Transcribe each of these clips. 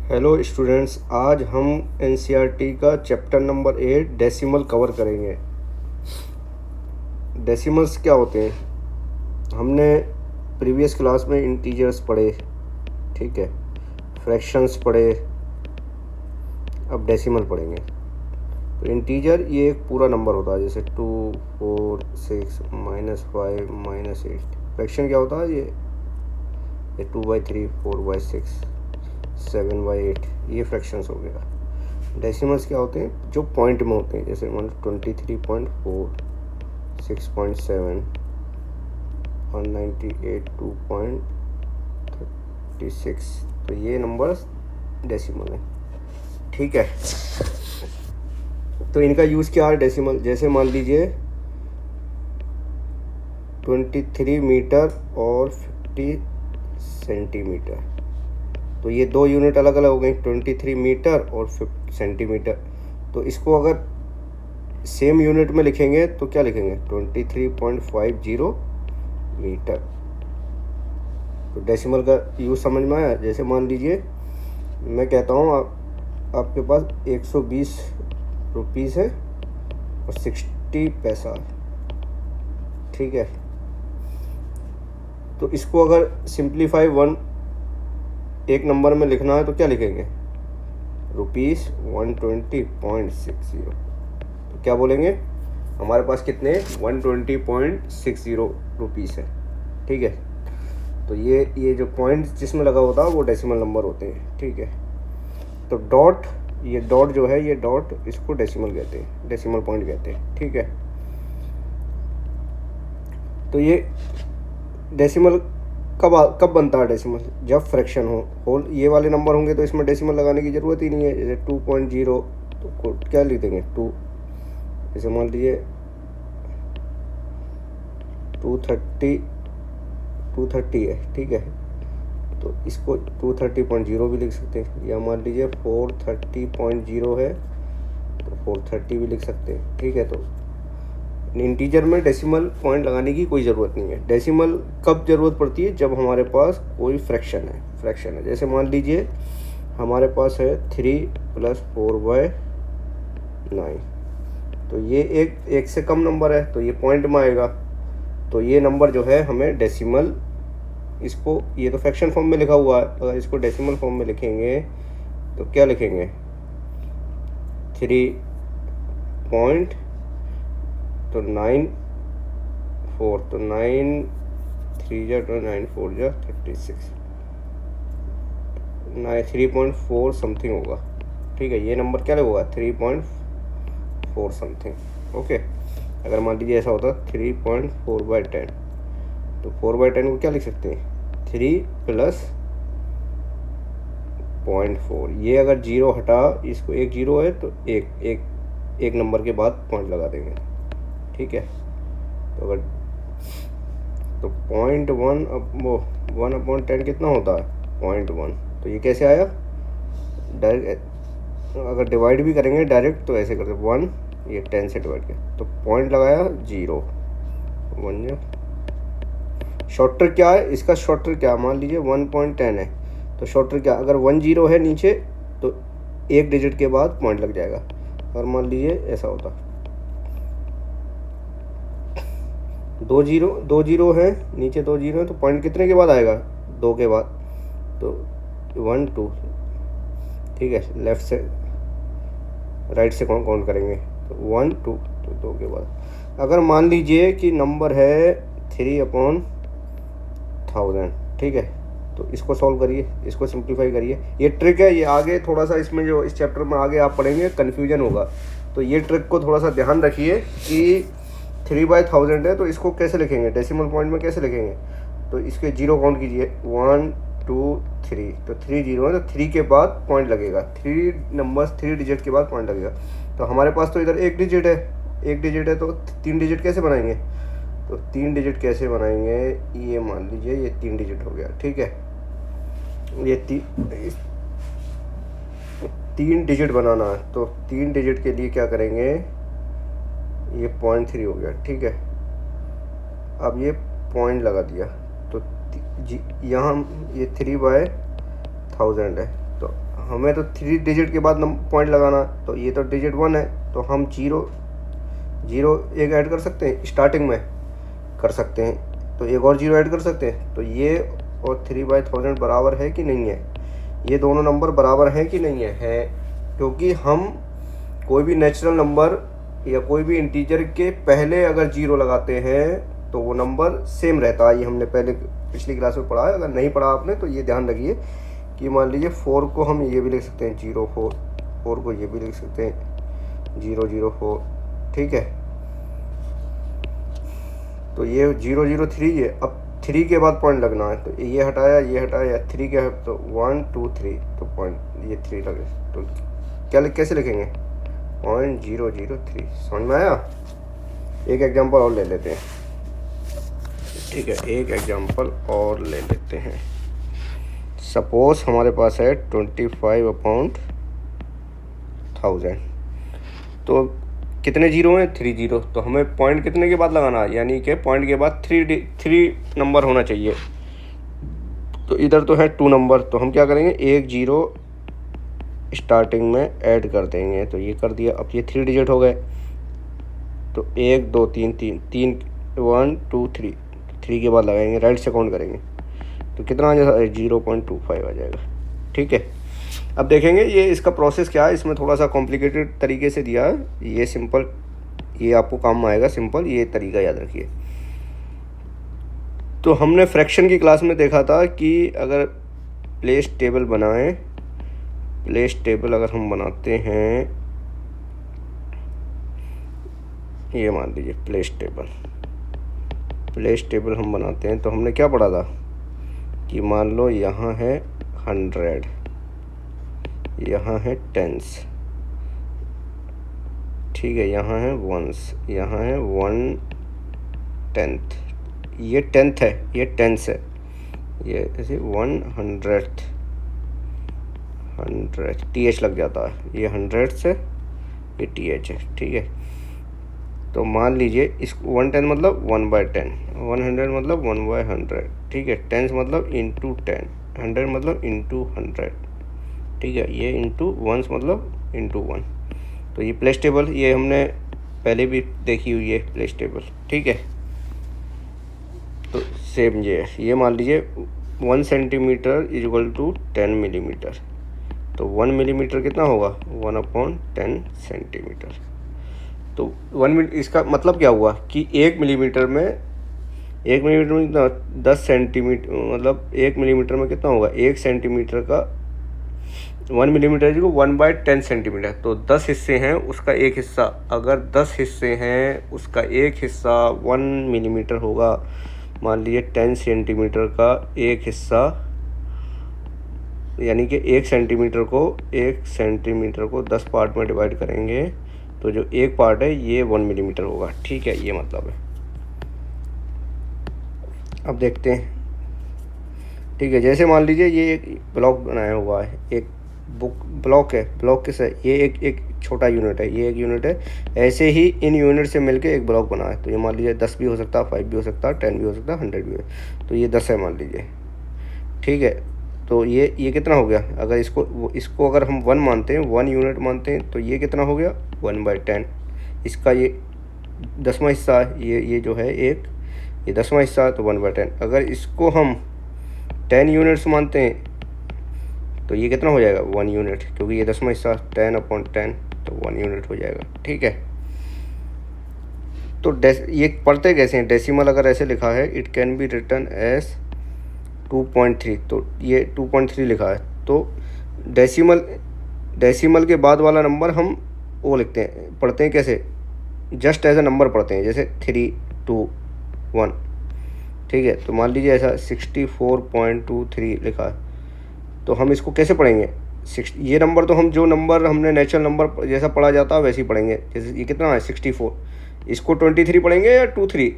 Hello students, आज हम NCERT का चैप्टर नंबर 8 डेसिमल कवर करेंगे। डेसिमल्स क्या होते हैं? हमने प्रीवियस क्लास में इंटीजर्स पढ़े, ठीक है, फ्रैक्शंस पढ़े, अब डेसिमल पढ़ेंगे। तो इंटीजर ये एक पूरा नंबर होता है, जैसे 2, 4, 6, -5, -8। फ्रैक्शन क्या होता है? ये 2/3, 4/6, 7/8, ये फ्रैक्शंस हो गया। डेसिमल्स क्या होते हैं? जो पॉइंट में होते हैं, जैसे मान लो 23.4, 6.7 और 98.2.36। तो ये नंबर्स डेसिमल है, ठीक है। तो इनका यूज़ क्या है डेसिमल? जैसे मान लीजिए 23 मीटर और 50 सेंटीमीटर, तो ये दो यूनिट अलग अलग हो गई, 23 मीटर और 50 सेंटीमीटर। तो इसको अगर सेम यूनिट में लिखेंगे तो क्या लिखेंगे? 23.50 मीटर। तो डेसिमल का यूज़ समझ में आया? जैसे मान लीजिए मैं कहता हूँ आपके पास 120 रुपीज़ है और 60 पैसा, ठीक है। तो इसको अगर सिंप्लीफाई एक नंबर में लिखना है तो क्या लिखेंगे? ₹120.60। तो क्या बोलेंगे? हमारे पास कितने? 120.60 रुपीज़ है, ठीक है। तो ये जो पॉइंट जिसमें लगा होता है वो डेसिमल नंबर होते हैं, ठीक है। तो डॉट, ये डॉट जो है, ये डॉट, इसको डेसिमल कहते हैं, डेसिमल पॉइंट कहते हैं, ठीक है। तो ये डेसिमल कब बनता है डेसिमल? जब फ्रैक्शन हो, होल ये वाले नंबर होंगे तो इसमें डेसिमल लगाने की ज़रूरत ही नहीं है। जैसे 2.0 तो क्या लिख देंगे? 2। जैसे मान लीजिए 230 है, ठीक है, तो इसको 230.0 भी लिख सकते हैं, या मान लीजिए 430.0 है तो 430 भी लिख सकते हैं, ठीक है। तो इंटीजर में डेसिमल पॉइंट लगाने की कोई ज़रूरत नहीं है। डेसिमल कब ज़रूरत पड़ती है? जब हमारे पास कोई फ्रैक्शन है। जैसे मान लीजिए हमारे पास है 3 + 4/9, तो ये एक से कम नंबर है तो ये पॉइंट में आएगा। तो ये नंबर जो है हमें डेसिमल, इसको, ये तो फ्रैक्शन फॉर्म में लिखा हुआ है, अगर इसको डेसिमल फॉर्म में लिखेंगे तो क्या लिखेंगे? 3 पॉइंट, तो 9/4, तो 9 3 × 9 4 36, 3.4 समथिंग होगा, ठीक है। ये नंबर क्या होगा? 3.4 समथिंग, ओके। अगर मान लीजिए ऐसा होता 3.4/10, तो 4/10 को क्या लिख सकते हैं? 3 + 0.4। ये अगर जीरो हटा, इसको एक जीरो है तो एक नंबर के बाद पॉइंट लगा देंगे, ठीक है। तो अगर 0.1 वो 1/10 कितना होता है? 0.1। तो ये कैसे आया? डायरेक्ट अगर डिवाइड भी करेंगे डायरेक्ट तो ऐसे करते 1, ये 10 से डिवाइड किया तो पॉइंट लगाया 0, 1। शॉर्टर क्या है इसका? शॉर्टर क्या, मान लीजिए 1.10 है तो शॉर्टर क्या, अगर 1 0 है नीचे तो एक डिजिट के बाद पॉइंट लग जाएगा। और मान लीजिए ऐसा होता 2 0 है नीचे, 2 0 है तो पॉइंट कितने के बाद आएगा? 2 के बाद, तो 1 2, ठीक है। लेफ्ट से राइट से काउंट करेंगे तो 1 2, तो 2 के बाद। अगर मान लीजिए कि नंबर है 3/1000, ठीक है, तो इसको सॉल्व करिए, इसको सिंप्लीफाई करिए। ये ट्रिक है, ये आगे थोड़ा सा इसमें जो इस चैप्टर में आगे आप पढ़ेंगे कन्फ्यूजन होगा, तो ये ट्रिक को थोड़ा सा ध्यान रखिए कि 3/1000 है तो इसको कैसे लिखेंगे? डेसिमल पॉइंट में कैसे लिखेंगे? तो इसके जीरो काउंट कीजिए, 1 2 3, तो 3 0 है तो 3 के बाद पॉइंट लगेगा, 3 नंबर्स 3 डिजिट के बाद पॉइंट लगेगा। तो हमारे पास तो इधर एक डिजिट है तो 3 डिजिट कैसे बनाएंगे? तो 3 डिजिट कैसे बनाएंगे? ये मान लीजिए ये 3 डिजिट हो गया, ठीक है। ये 3 डिजिट बनाना है तो 3 डिजिट के लिए क्या करेंगे? ये 0.3 हो गया, ठीक है। अब ये पॉइंट लगा दिया तो यहाँ ये 3/1000 है तो हमें तो 3 डिजिट के बाद पॉइंट लगाना, तो ये तो डिजिट 1 है, तो हम 0 एक ऐड कर सकते हैं, स्टार्टिंग में कर सकते हैं, तो एक और 0 ऐड कर सकते हैं। तो ये और 3/1000 बराबर है कि नहीं है, ये दोनों नंबर बराबर हैं कि नहीं है, क्योंकि हम कोई भी नेचुरल नंबर या कोई भी इंटीजर के पहले अगर 0 लगाते हैं तो वो नंबर सेम रहता है। ये हमने पहले पिछली क्लास में पढ़ा है, अगर नहीं पढ़ा आपने तो ये ध्यान रखिए कि मान लीजिए 4 को हम ये भी लिख सकते हैं 04, 4 को ये भी लिख सकते हैं 004, ठीक है। तो ये 003 है, अब 3 के बाद पॉइंट लगना है, तो ये हटाया 3 के है, तो 1 2 3, तो पॉइंट ये 3 लगे, तो क्या कैसे लिखेंगे 0.003। समझ में आया? एक एग्जांपल और ले लेते हैं, ठीक है, एक एग्जांपल और ले लेते हैं। सपोज हमारे पास है 25/1000, तो कितने जीरो हैं 3 जीरो, तो हमें पॉइंट कितने के बाद लगाना है, यानी कि पॉइंट के बाद 3 नंबर होना चाहिए। तो इधर तो है 2 नंबर, तो हम क्या करेंगे 1 0 स्टार्टिंग में ऐड कर देंगे, तो ये कर दिया। अब ये 3 डिजिट हो गए, तो 1 2 3 3 1 2 3, 3 के बाद लगाएंगे, राइट से काउंट करेंगे, तो कितना आ जाएगा 0.25 आ जाएगा, ठीक है। अब देखेंगे ये इसका प्रोसेस क्या है, इसमें थोड़ा सा कॉम्प्लिकेटेड तरीके से दिया है, ये सिंपल, ये आपको काम में आएगा सिंपल, ये तरीका याद रखिए। तो हमने फ्रैक्शन की क्लास में देखा था कि अगर प्लेस टेबल बनाएं, प्लेस टेबल अगर हम बनाते हैं, ये मान लीजिए प्लेस टेबल हम बनाते हैं, तो हमने क्या पढ़ा था कि मान लो यहाँ है 100, यहाँ है टेंस, ठीक है, यहाँ है वंस, यहाँ है 1/10, ये 10th है, ये टेंस है, ये ऐसे 100th TH लग जाता है, ये 100 से ये TH है, ठीक है। तो मान लीजिए इस 110 मतलब 1/10, 100 मतलब 1/100, ठीक है, टेंस मतलब इंटू 10, 100 मतलब इंटू 100, ठीक है, ये इंटू वंस मतलब इंटू 1। तो ये प्लेस टेबल, ये हमने पहले भी देखी हुई है प्लेस टेबल, ठीक है। तो सेम ये मान लीजिए 1 centimetre is equal to 10 millimetre, तो 1 मिलीमीटर कितना होगा 1/10 सेंटीमीटर। तो 1 मिली, इसका मतलब क्या हुआ कि 1 मिलीमीटर में कितना 10 सेंटीमीटर, मतलब 1 मिलीमीटर में कितना होगा 1 सेंटीमीटर का 1 मिलीमीटर जो 1/10 सेंटीमीटर, तो 10 हिस्से हैं, उसका एक हिस्सा, अगर 10 हिस्से हैं उसका एक हिस्सा 1 मिलीमीटर होगा, मान लीजिए 10 सेंटीमीटर का एक हिस्सा, यानी कि 1 सेंटीमीटर को 10 पार्ट में डिवाइड करेंगे, तो जो एक पार्ट है ये 1 मिलीमीटर होगा, ठीक है, ये मतलब है। अब देखते हैं, ठीक है, जैसे मान लीजिए ये एक ब्लॉक बनाया हुआ है, एक ब्लॉक है, ब्लॉक किस है, ये एक छोटा यूनिट है, ये एक यूनिट है, ऐसे ही इन यूनिट से मिलके एक ब्लॉक बना है। तो ये मान लीजिए 10 भी हो सकता है, 5 भी हो सकता है, 10 भी हो सकता है, 100 भी हो, तो ये 10 है मान लीजिए, ठीक है। तो ये कितना हो गया, अगर इसको अगर हम 1 मानते हैं, 1 यूनिट मानते हैं, तो ये कितना हो गया 1/10, इसका ये 10वां हिस्सा है, ये जो है एक, ये 10वां हिस्सा है, तो 1/10। अगर इसको हम 10 यूनिट्स मानते हैं तो ये कितना हो जाएगा 1 यूनिट, क्योंकि ये 10वां हिस्सा 10/10, तो 1 यूनिट हो जाएगा, ठीक है। तो ये पढ़ते कैसे हैं, डेसिमल अगर ऐसे लिखा है, it can be written as 2.3, तो ये 2.3 लिखा है, तो डेसिमल के बाद वाला नंबर हम वो लिखते हैं, पढ़ते हैं कैसे, जस्ट एज अ नंबर पढ़ते हैं, जैसे 3 2 1, ठीक है। तो मान लीजिए ऐसा 64.23 लिखा है, तो हम इसको कैसे पढ़ेंगे, ये नंबर तो हम जो नंबर हमने नेचुरल नंबर जैसा पढ़ा जाता है वैसे ही पढ़ेंगे, जैसे ये कितना है 64, इसको 23 पढ़ेंगे या 23,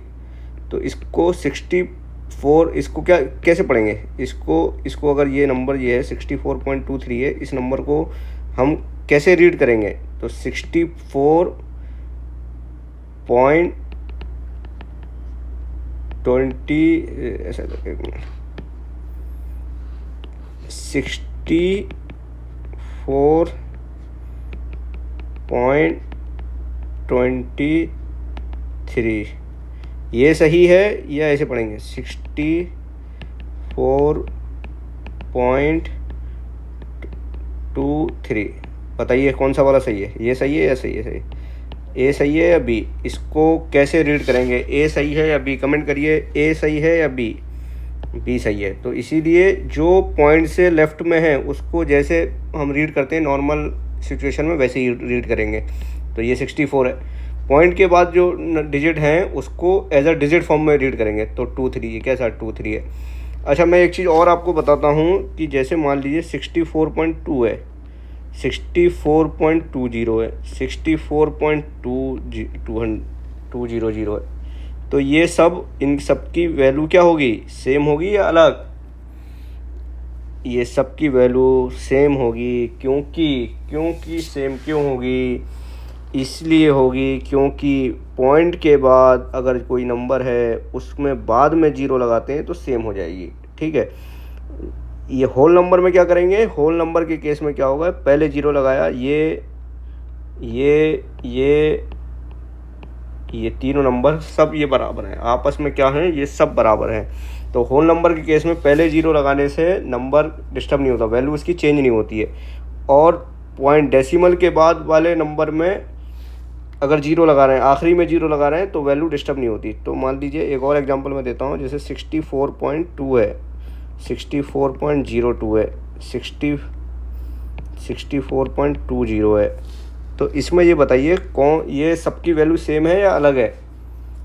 तो इसको 64, इसको क्या कैसे पढ़ेंगे, इसको अगर ये नंबर ये है 64.23 है, इस नंबर को हम कैसे रीड करेंगे, तो 64.20 ऐसा, 60 64.23 ये सही है या ऐसे पढ़ेंगे 64.23? बताइए कौन सा वाला सही है, ये सही है या सही है? सही, ए सही है या बी? इसको कैसे रीड करेंगे, ए सही है या बी? कमेंट करिए, ए सही है या बी? बी सही है। तो इसीलिए जो पॉइंट से लेफ्ट में है उसको जैसे हम रीड करते हैं नॉर्मल सिचुएशन में वैसे ही रीड करेंगे। तो ये 64 है। पॉइंट के बाद जो डिजिट हैं उसको एज अ डिजिट फॉर्म में रीड करेंगे। तो 23, ये कैसा 23 है। अच्छा, मैं एक चीज़ और आपको बताता हूँ कि जैसे मान लीजिए 64.2 है, 64.20 है, 64.200 है, तो ये सब, इन सब की वैल्यू क्या होगी, सेम होगी या अलग? ये सब की वैल्यू सेम होगी। क्योंकि सेम क्यों होगी? इसलिए होगी क्योंकि पॉइंट के बाद अगर कोई नंबर है उसमें बाद में जीरो लगाते हैं तो सेम हो जाएगी। ठीक है। ये होल नंबर में क्या करेंगे, होल नंबर के केस में क्या होगा, पहले जीरो लगाया, ये तीनों नंबर सब ये बराबर हैं, आपस में क्या हैं, ये सब बराबर हैं। तो होल नंबर के केस में पहले जीरो लगाने से नंबर डिस्टर्ब नहीं होता, वैल्यू इसकी चेंज नहीं होती है। और पॉइंट डेसिमल के बाद वाले नंबर में अगर जीरो लगा रहे हैं, आखिरी में जीरो लगा रहे हैं, तो वैल्यू डिस्टर्ब नहीं होती। तो मान लीजिए एक और एग्जांपल मैं देता हूँ, जैसे 64.2 है, 64.02 है, 64.20 है। तो इसमें ये बताइए कौन, ये सबकी वैल्यू सेम है या अलग है?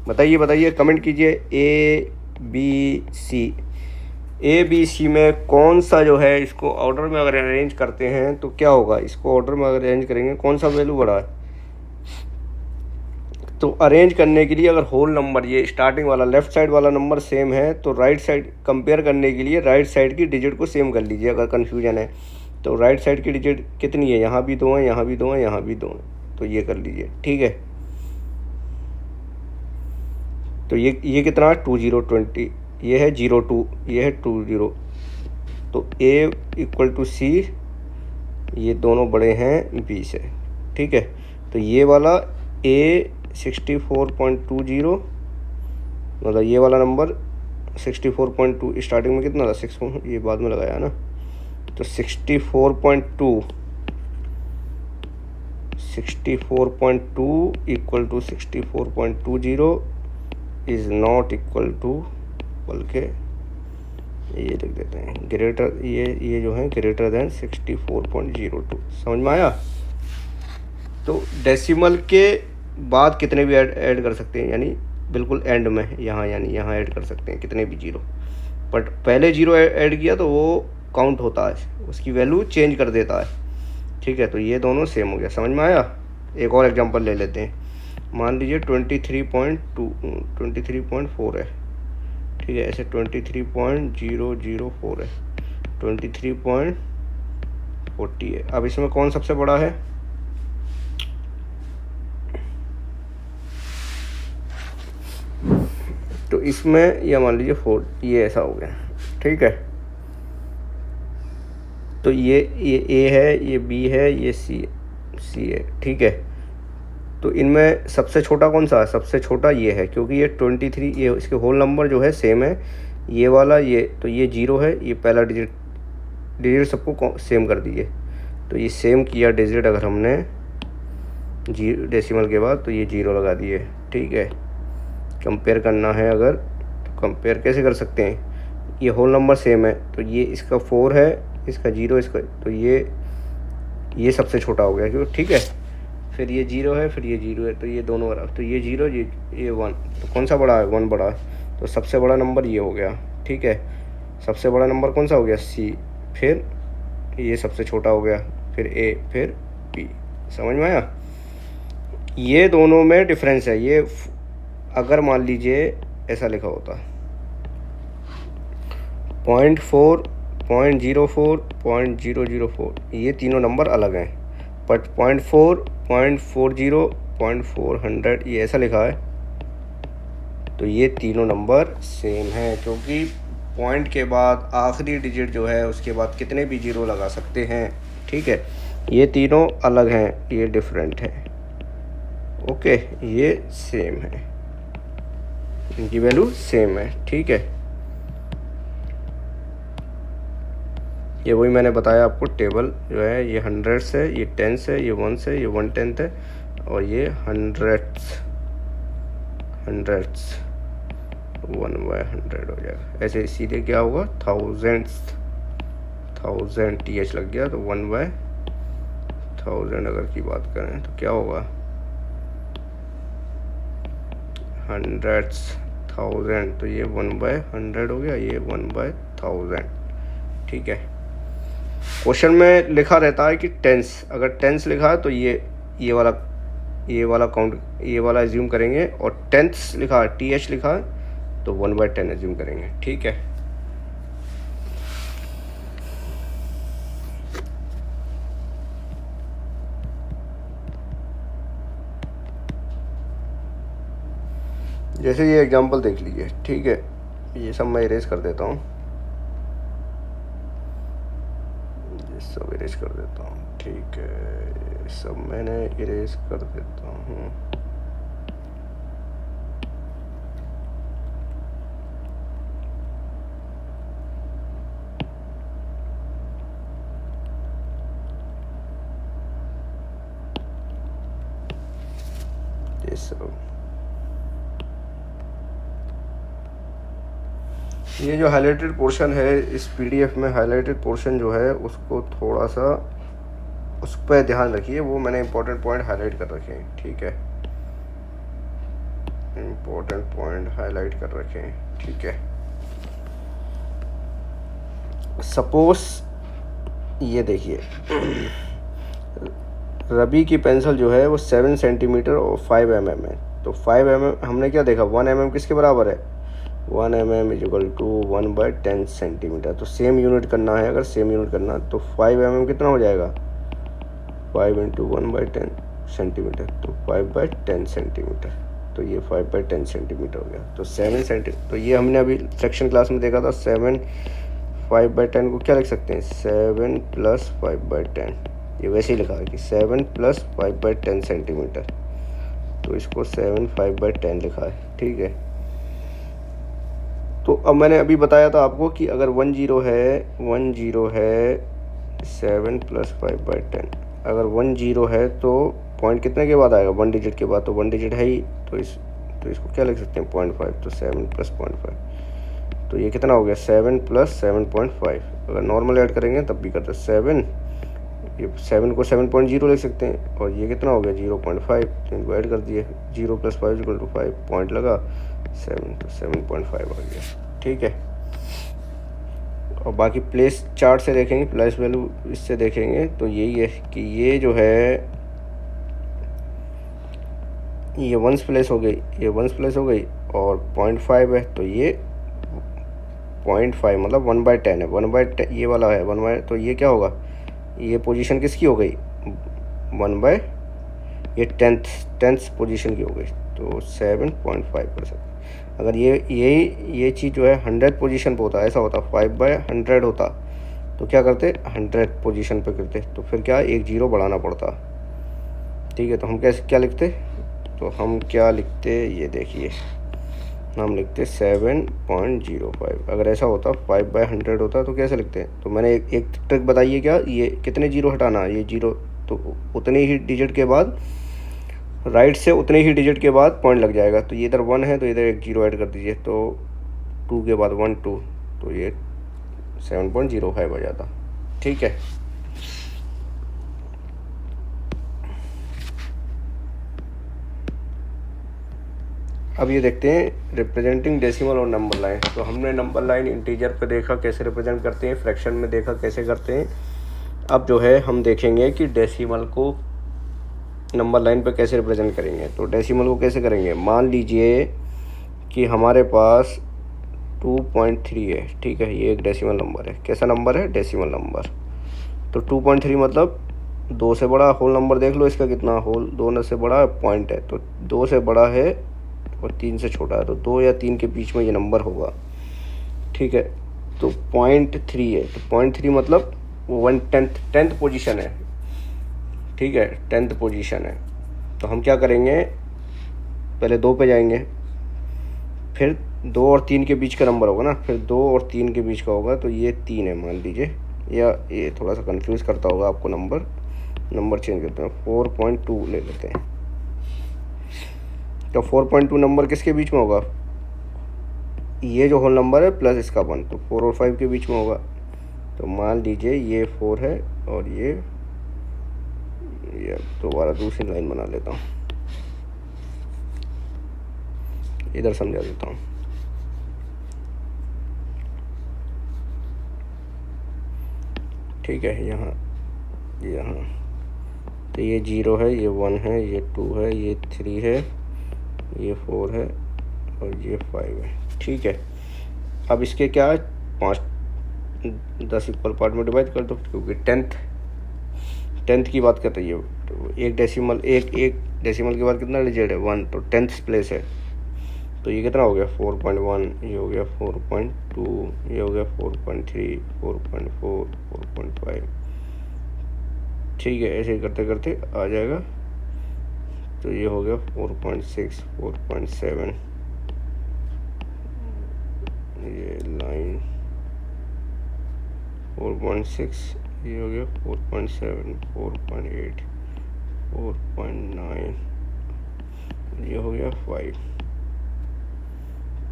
बताइए कमेंट कीजिए। ए बी सी में कौन सा जो है, इसको ऑर्डर में अगर अरेंज करते हैं तो क्या होगा, इसको ऑर्डर में अगर अरेंज करेंगे कौन सा वैल्यू बड़ा है? तो अरेंज करने के लिए अगर होल नंबर, ये स्टार्टिंग वाला लेफ़्ट साइड वाला नंबर सेम है, तो राइट साइड कंपेयर करने के लिए राइट साइड की डिजिट को सेम कर लीजिए। अगर कन्फ्यूजन है तो राइट साइड की डिजिट कितनी है, यहाँ भी 2 हैं, यहाँ भी 2 हैं, यहाँ भी 2 हैं, तो ये कर लीजिए। ठीक है। तो ये कितना है, 20, ये है 02, ये है 20। तो A = C, ये दोनों बड़े हैं B से। ठीक है। तो ये वाला A 64.20, मतलब ये वाला नंबर 64.2, स्टार्टिंग में कितना था 6, ये बाद में लगाया ना, तो 64.2 = 64.20 इज़ नॉट इक्वल टू, बल्कि ये लिख देते हैं ग्रेटर, ये जो है ग्रेटर देन 64.02। समझ में आया? तो डेसिमल के बाद कितने भी ऐड कर सकते हैं, यानी बिल्कुल एंड में यहाँ, यानी यहाँ ऐड कर सकते हैं कितने भी जीरो, बट पहले जीरो ऐड किया तो वो काउंट होता है, उसकी वैल्यू चेंज कर देता है। ठीक है। तो ये दोनों सेम हो गया। समझ में आया? एक और एग्जांपल ले लेते हैं। मान लीजिए 23.4 है। ठीक है। ऐसे 23.004 है, 23.40 है। अब इसमें कौन सबसे बड़ा है? तो इसमें यह मान लीजिए 4, ये ऐसा हो गया। ठीक है। तो ये A है, ये B है, ये C है। ठीक है। तो इनमें सबसे छोटा कौन सा है? सबसे छोटा ये है, क्योंकि ये 23, ये इसके होल नंबर जो है सेम है, ये वाला, ये तो ये 0 है, ये पहला डिजिट सबको सेम कर दिए। तो ये सेम किया डिजिट अगर हमने डेसिमल के बाद, तो ये 0 लगा दिए। ठीक है। कंपेयर करना है अगर, तो कंपेयर कैसे कर सकते हैं, ये होल नंबर सेम है, तो ये इसका 4 है, इसका 0, इसका, तो ये सबसे छोटा हो गया, क्योंकि ठीक है। फिर ये 0 है, फिर ये 0 है, तो ये दोनों बराबर, तो ये 0, ये 1, तो कौन सा बड़ा है? 1 बड़ा है। तो सबसे बड़ा नंबर ये हो गया। ठीक है। सबसे बड़ा नंबर कौन सा हो गया? C। फिर ये सबसे छोटा हो गया, फिर A, फिर B। समझ में आया? ये दोनों में डिफरेंस है। ये अगर मान लीजिए ऐसा लिखा होता 0.4, 0.04, 0.004, ये तीनों नंबर अलग हैं, बट 0.4, 0.40, 0.400 ये ऐसा लिखा है, तो ये तीनों नंबर सेम हैं, क्योंकि पॉइंट के बाद आखिरी डिजिट जो है उसके बाद कितने भी जीरो लगा सकते हैं। ठीक है। ये तीनों अलग हैं, ये डिफरेंट है। ओके, ये सेम है, इनकी वैल्यू सेम है। ठीक है, ये वही मैंने बताया आपको, टेबल जो है ये हंड्रेड्स है, ये टेंस है, ये वंस है, ये 1/10 है, और ये हंड्रेड्स 1/100 हो जाएगा। ऐसे सीधे क्या होगा, थाउजेंड्स, 1000 TH लग गया तो 1/1000 अगर की बात करें तो क्या होगा, हंड्रेड्स 1000, तो ये 1/100 हो गया, ये 1/1000। ठीक है, क्वेश्चन में लिखा रहता है कि टेंस, अगर टेंस लिखा है तो ये वाला काउंट, ये वाला एज्यूम करेंगे, और टेंथ्स लिखा है, TH लिखा है तो 1/10 एज्यूम करेंगे। ठीक है, जैसे ये एग्जांपल देख लीजिए। ठीक है, ये सब मैं इरेज कर देता हूँ, ये सब इरेज कर देता हूँ। ठीक है, ये सब मैंने इरेज कर देता हूँ। ये सब, ये जो हाईलाइटेड पोर्शन है इस PDF में, हाईलाइटेड पोर्शन जो है उसको थोड़ा सा उस पर ध्यान रखिए, वो मैंने इंपॉर्टेंट पॉइंट हाईलाइट कर रखे हैं। ठीक है, इंपॉर्टेंट पॉइंट हाईलाइट कर रखे हैं। ठीक है, सपोज ये देखिए, रवि की पेंसिल जो है वो 7 सेंटीमीटर और 5 mm है। तो 5 mm हमने क्या देखा, 1 mm किसके बराबर है, 1 mm = 1/10 सेंटीमीटर। तो सेम यूनिट करना है, अगर सेम यूनिट करना तो 5 mm कितना हो जाएगा, 5 × 1/10 सेंटीमीटर, तो 5/10 सेंटीमीटर, तो ये 5/10 सेंटीमीटर हो गया। तो 7 सेंटीमीटर, तो ये हमने अभी सेक्शन क्लास में देखा था, 7 5/10 को क्या लिख सकते हैं, 7 + 5/10, ये वैसे ही लिखा है कि 7 + 5/10 सेंटीमीटर, तो इसको 7 5/10 लिखा है। ठीक है, तो अब मैंने अभी बताया था आपको कि अगर 10 है 7 + 5/10, अगर 10 है तो पॉइंट कितने के बाद आएगा, 1 डिजिट के बाद, तो 1 डिजिट है ही, तो इसको क्या लिख सकते हैं, 0.5, तो 7 + 0.5, तो ये कितना हो गया, 7 + 7.5। अगर नॉर्मल ऐड करेंगे तब भी करते 7, ये 7 को 7.0 लिख सकते हैं, और ये कितना हो गया 0.5, तो इनको ऐड कर दिए, 0 + 5 = 5, पॉइंट लगा 7, तो 7.5 आ गया। ठीक है, और बाकी प्लेस चार्ट से देखेंगे, प्लेस वैल्यू इससे देखेंगे तो यही है कि ये जो है ये 1s प्लेस हो गई, ये 1s प्लेस हो गई, और 0.5 है तो ये 0.5 मतलब 1/10 है, 1/10 ये वाला है 1/, तो ये क्या होगा, ये पोजीशन किसकी हो गई, 1/, ये टेंथ पोजीशन की हो गई, तो 7.5%। अगर ये चीज़ जो है 100 पोजीशन पे होता, ऐसा होता 5/100 होता, तो क्या करते 100 पोजीशन पे करते, तो फिर क्या 1 0 बढ़ाना पड़ता। ठीक है, तो हम कैसे क्या लिखते, तो हम क्या लिखते, ये देखिए हम लिखते 7.05। अगर ऐसा होता 5/100 होता तो कैसे लिखते हैं, तो मैंने एक ट्रिक बताइए, क्या ये कितने 0 हटाना, ये 0, तो उतने ही डिजिट के बाद, राइट से उतने ही डिजिट के बाद पॉइंट लग जाएगा। तो ये इधर 1 है तो इधर एक 0 ऐड कर दीजिए, तो 2 के बाद 1 2, तो ये 7.05 आ जाता। ठीक है, अब ये देखते हैं रिप्रेजेंटिंग डेसिमल और नंबर लाइन। तो हमने नंबर लाइन इंटीजर पे देखा कैसे रिप्रेजेंट करते हैं, फ्रैक्शन में देखा कैसे करते हैं। अब जो है हम देखेंगे कि डेसिमल को नंबर लाइन पे कैसे रिप्रेजेंट करेंगे। तो डेसिमल को कैसे करेंगे, मान लीजिए कि हमारे पास 2.3 है। ठीक है, ये एक डेसिमल नंबर है। कैसा नंबर है, डेसिमल नंबर। तो 2.3 मतलब 2 से बड़ा होल नंबर देख लो, इसका कितना होल, 2 से बड़ा पॉइंट है, तो 2 से बड़ा है और 3 से छोटा है, तो 2 या 3 के बीच में ये नंबर होगा। ठीक है, तो 0.3 है, तो 0.3 मतलब 1/10 पोजीशन है। ठीक है, 10th पोजीशन है। तो हम क्या करेंगे, पहले 2 पे जाएंगे, फिर 2 और 3 के बीच का नंबर होगा ना, फिर 2 और 3 के बीच का होगा, तो ये 3 है मान लीजिए, या ये थोड़ा सा कंफ्यूज करता होगा आपको, नंबर चेंज करते हैं, 4.2 ले लेते हैं। तो 4.2 नंबर किसके बीच में होगा, ये जो होल नंबर है प्लस इसका 1, तो 4 और 5 के बीच में होगा। तो मान लीजिए ये 4 है और ये दोबारा दूसरी लाइन बना लेता हूँ, इधर समझा देता हूँ। ठीक है, यहाँ तो ये 0 है, ये 1 है, ये 2 है, ये 3 है, ये 4 है और ये 5 है। ठीक है, अब इसके क्या है, 10 इक्वल पार्ट में डिवाइड कर दो, क्योंकि टेंथ की बात कर रही है। तो एक डेसिमल के बाद कितना डिजिट है, 1, तो 10th प्लेस है। तो ये कितना हो गया, 4.1, ये हो गया 4.2, ये हो गया 4.3, 4.4, 4.5। ठीक है, ऐसे करते करते आ जाएगा। तो ये हो गया 4.6, 4.7, ये लाइन 4.6, ये हो गया 4.7, 4.8, 4.9, ये हो गया 5।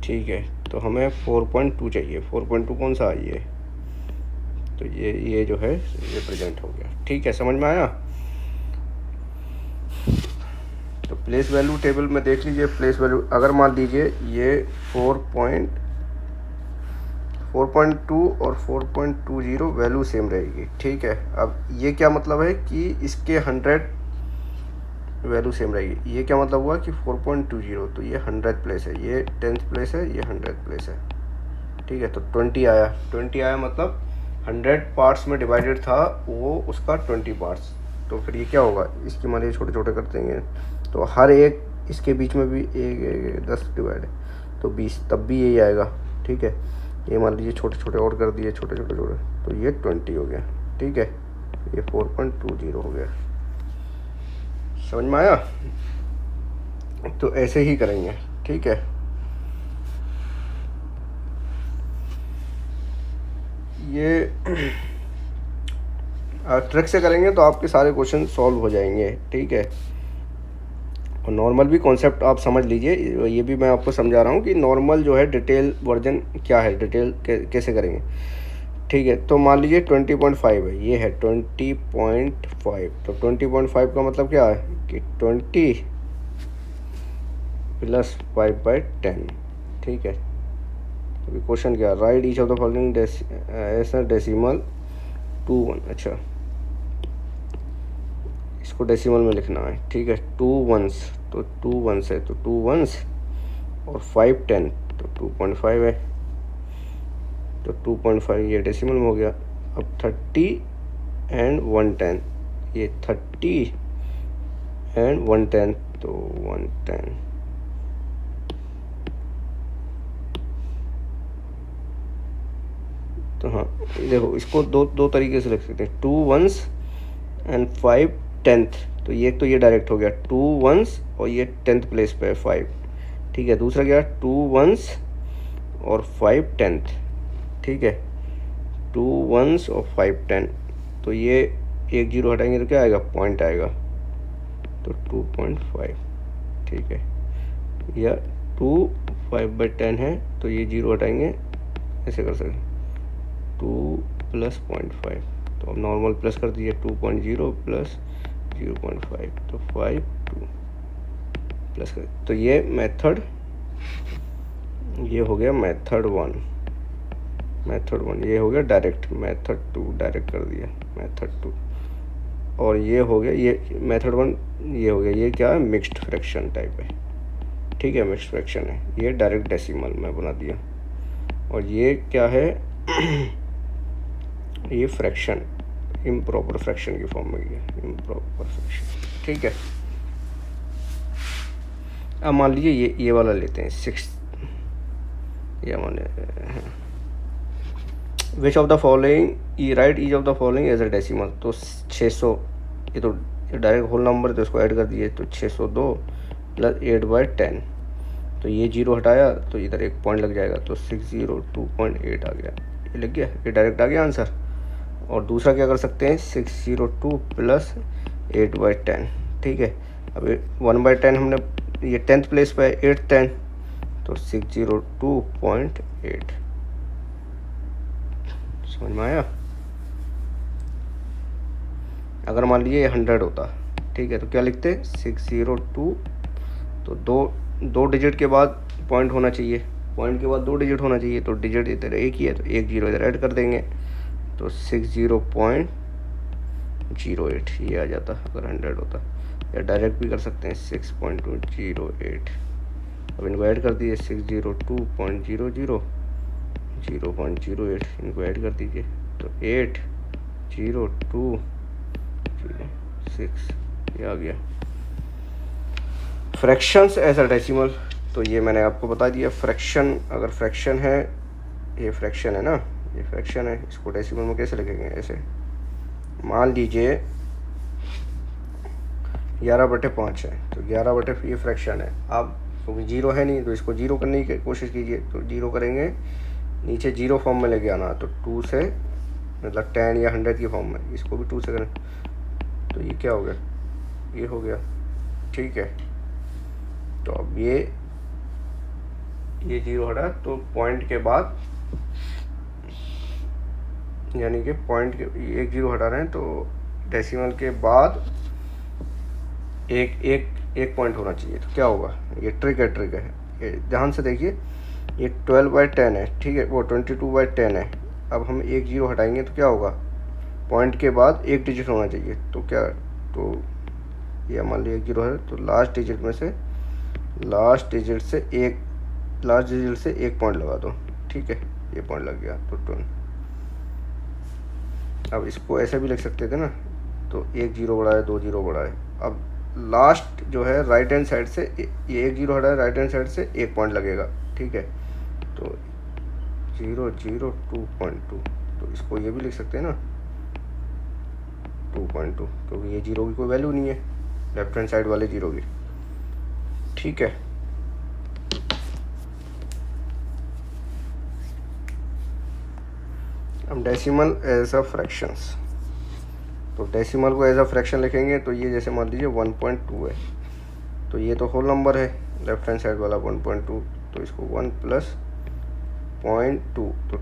ठीक है, तो हमें 4.2 चाहिए। 4.2 कौन सा है, ये तो ये जो है ये प्रेजेंट हो गया। ठीक है, समझ में आया। तो प्लेस वैल्यू टेबल में देख लीजिए, प्लेस वैल्यू अगर मान लीजिए ये 4.2 और 4.20 वैल्यू सेम रहेगी। ठीक है, अब ये क्या मतलब है कि इसके 100 वैल्यू सेम रहेगी। ये क्या मतलब हुआ कि 4.20, तो ये 100th प्लेस है, ये 10th प्लेस है, ये 100th प्लेस है। ठीक है, तो 20 आया मतलब 100 पार्ट्स में डिवाइडेड था वो, उसका 20 पार्ट्स। तो फिर ये क्या होगा, इसकी मान लीजिए छोटे छोटे कर देंगे, तो हर एक इसके बीच में भी एक 10 डिवाइड है तो 20, तब भी यही आएगा। ठीक है, ये मान लीजिए छोटे छोटे और कर दिए, छोटे, तो ये 20 हो गया। ठीक है, ये 4.20 हो गया। समझ में आया। तो ऐसे ही करेंगे। ठीक है, ये ट्रिक से करेंगे तो आपके सारे क्वेश्चन सॉल्व हो जाएंगे। ठीक है, और नॉर्मल भी कॉन्सेप्ट आप समझ लीजिए, ये भी मैं आपको समझा रहा हूँ कि नॉर्मल जो है डिटेल वर्जन क्या है, डिटेल कैसे करेंगे। ठीक है, तो मान लीजिए 20.5 है, ये है 20.5। तो 20.5 का मतलब क्या है कि 20 + 5/10। ठीक है, अभी क्वेश्चन क्या, write each of the following as decimal 2 1। अच्छा, इसको डेसिमल में लिखना है। ठीक है, 2 1s, तो 2 1s है, तो 2 1s और 5 10, तो 2.5 है, तो 2.5 ये डेसिमल में हो गया। अब 30 and 110, ये 30 and 110, तो 110। तो हाँ, देखो इसको दो तरीके से लिख सकते हैं, 2 1s and 5 10th। तो ये डायरेक्ट हो गया 2 1s और ये 10th प्लेस पे है 5। ठीक है, दूसरा क्या, 2 1s और 5 10th। ठीक है, 2 1s और 5 10, तो ये एक 0 हटाएंगे तो क्या आएगा, पॉइंट आएगा, तो 2.5। ठीक है, या 2 5/10 है, तो ये 0 हटाएंगे, ऐसे कर सकते 2 + 0.5। तो अब नॉर्मल प्लस कर दीजिए, 2.0 + 0.5, तो 5 2 प्लस कर, तो ये मेथड, ये हो गया मेथड 1, ये हो गया डायरेक्ट, मेथड 2 डायरेक्ट कर दिया, मेथड 2। और ये हो गया, ये मेथड 1 ये हो गया, ये क्या है, मिक्स्ड फ्रैक्शन टाइप है। ठीक है, मिक्स्ड फ्रैक्शन है, ये डायरेक्ट डेसिमल में बना दिया। और ये क्या है ये फ्रैक्शन, इम्प्रॉपर फ्रैक्शन की फॉर्म में गया, इम्प्रॉपर फ्रैक्शन। ठीक है, अब मान लीजिए ये वाला लेते हैं 6, या मान which of the following, write each of the following as a decimal. तो 600, ये तो ये डायरेक्ट होल नंबर तो इसको ऐड कर दिए, तो 602 प्लस 8/10, तो ये 0 हटाया तो इधर एक पॉइंट लग जाएगा, तो 602.8 आ गया। ये लग गया, ये डायरेक्ट आ गया आंसर। और दूसरा क्या कर सकते हैं, 602 प्लस 8/10, ठीक है। अब 1/10 हमने, ये 10th प्लेस पे है, 8 10, तो 602.8। समझ में आया। अगर मान लीजिए ये 100 होता, ठीक है, तो क्या लिखते 602, तो दो डिजिट के बाद पॉइंट होना चाहिए, पॉइंट के बाद 2 डिजिट होना चाहिए, तो डिजिट इधर एक ही है तो एक जीरो इधर ऐड कर देंगे, तो 60.08 ये आ जाता अगर 100 होता। या डायरेक्ट भी कर सकते हैं 6.208। अब इनको ऐड कर दीजिए, 602.00 0.08, इनको ऐड कर दीजिए, तो 80206 ये आ गया। फ्रैक्शंस एज अ डेसिमल, तो ये मैंने आपको बता दिया। फ्रैक्शन, अगर फ्रैक्शन है, ये फ्रैक्शन है ना, ये फ्रैक्शन है, इसको डेसिमल में कैसे लिखेंगे, ऐसे मान लीजिए 11/5 है, तो 11 ये फ्रैक्शन है। आप क्योंकि जीरो है नहीं तो इसको जीरो करने की कोशिश कीजिए, तो जीरो करेंगे, नीचे जीरो फॉर्म में लेके आना, तो 2 से मतलब 10 या 100 की फॉर्म में, इसको भी 2 से करें, तो ये क्या हो गया, ये हो गया, ठीक है। तो अब ये जीरो हटा, तो पॉइंट के बाद, यानी कि पॉइंट के एक जीरो हटा रहे हैं, तो डेसिमल के बाद एक पॉइंट होना चाहिए, तो क्या होगा, ये ट्रिक है, ये ध्यान से देखिए, ये 12/10 है, ठीक है, वो 22/10 है। अब हम एक जीरो हटाएंगे तो क्या होगा, पॉइंट के बाद एक डिजिट होना चाहिए, तो क्या, तो ये मान लीजिए एक जीरो है, तो लास्ट डिजिट से एक पॉइंट लगा दो, ठीक है, ये पॉइंट लग गया, तो 2। अब इसको ऐसे भी लिख सकते थे ना, तो एक जीरो बढ़ा है, 2 जीरो बढ़ा है। अब लास्ट जो है राइट हैंड साइड से, ये एक जीरो हटा है, राइट हैंड साइड से एक पॉइंट लगेगा, ठीक है, तो 0.02, तो इसको ये भी लिख सकते हैं ना 2.2, क्योंकि ये जीरो की कोई वैल्यू नहीं है लेफ्ट हैंड साइड वाले जीरो की, ठीक है। अब डेसिमल एज अ फ्रैक्शंस, तो डेसिमल को एज अ फ्रैक्शन लिखेंगे, तो ये जैसे मान लीजिए 1.2 है, तो ये तो होल नंबर है लेफ्ट हैंड साइड वाला 1.2, तो इसको 1 प्लस 0.2, तो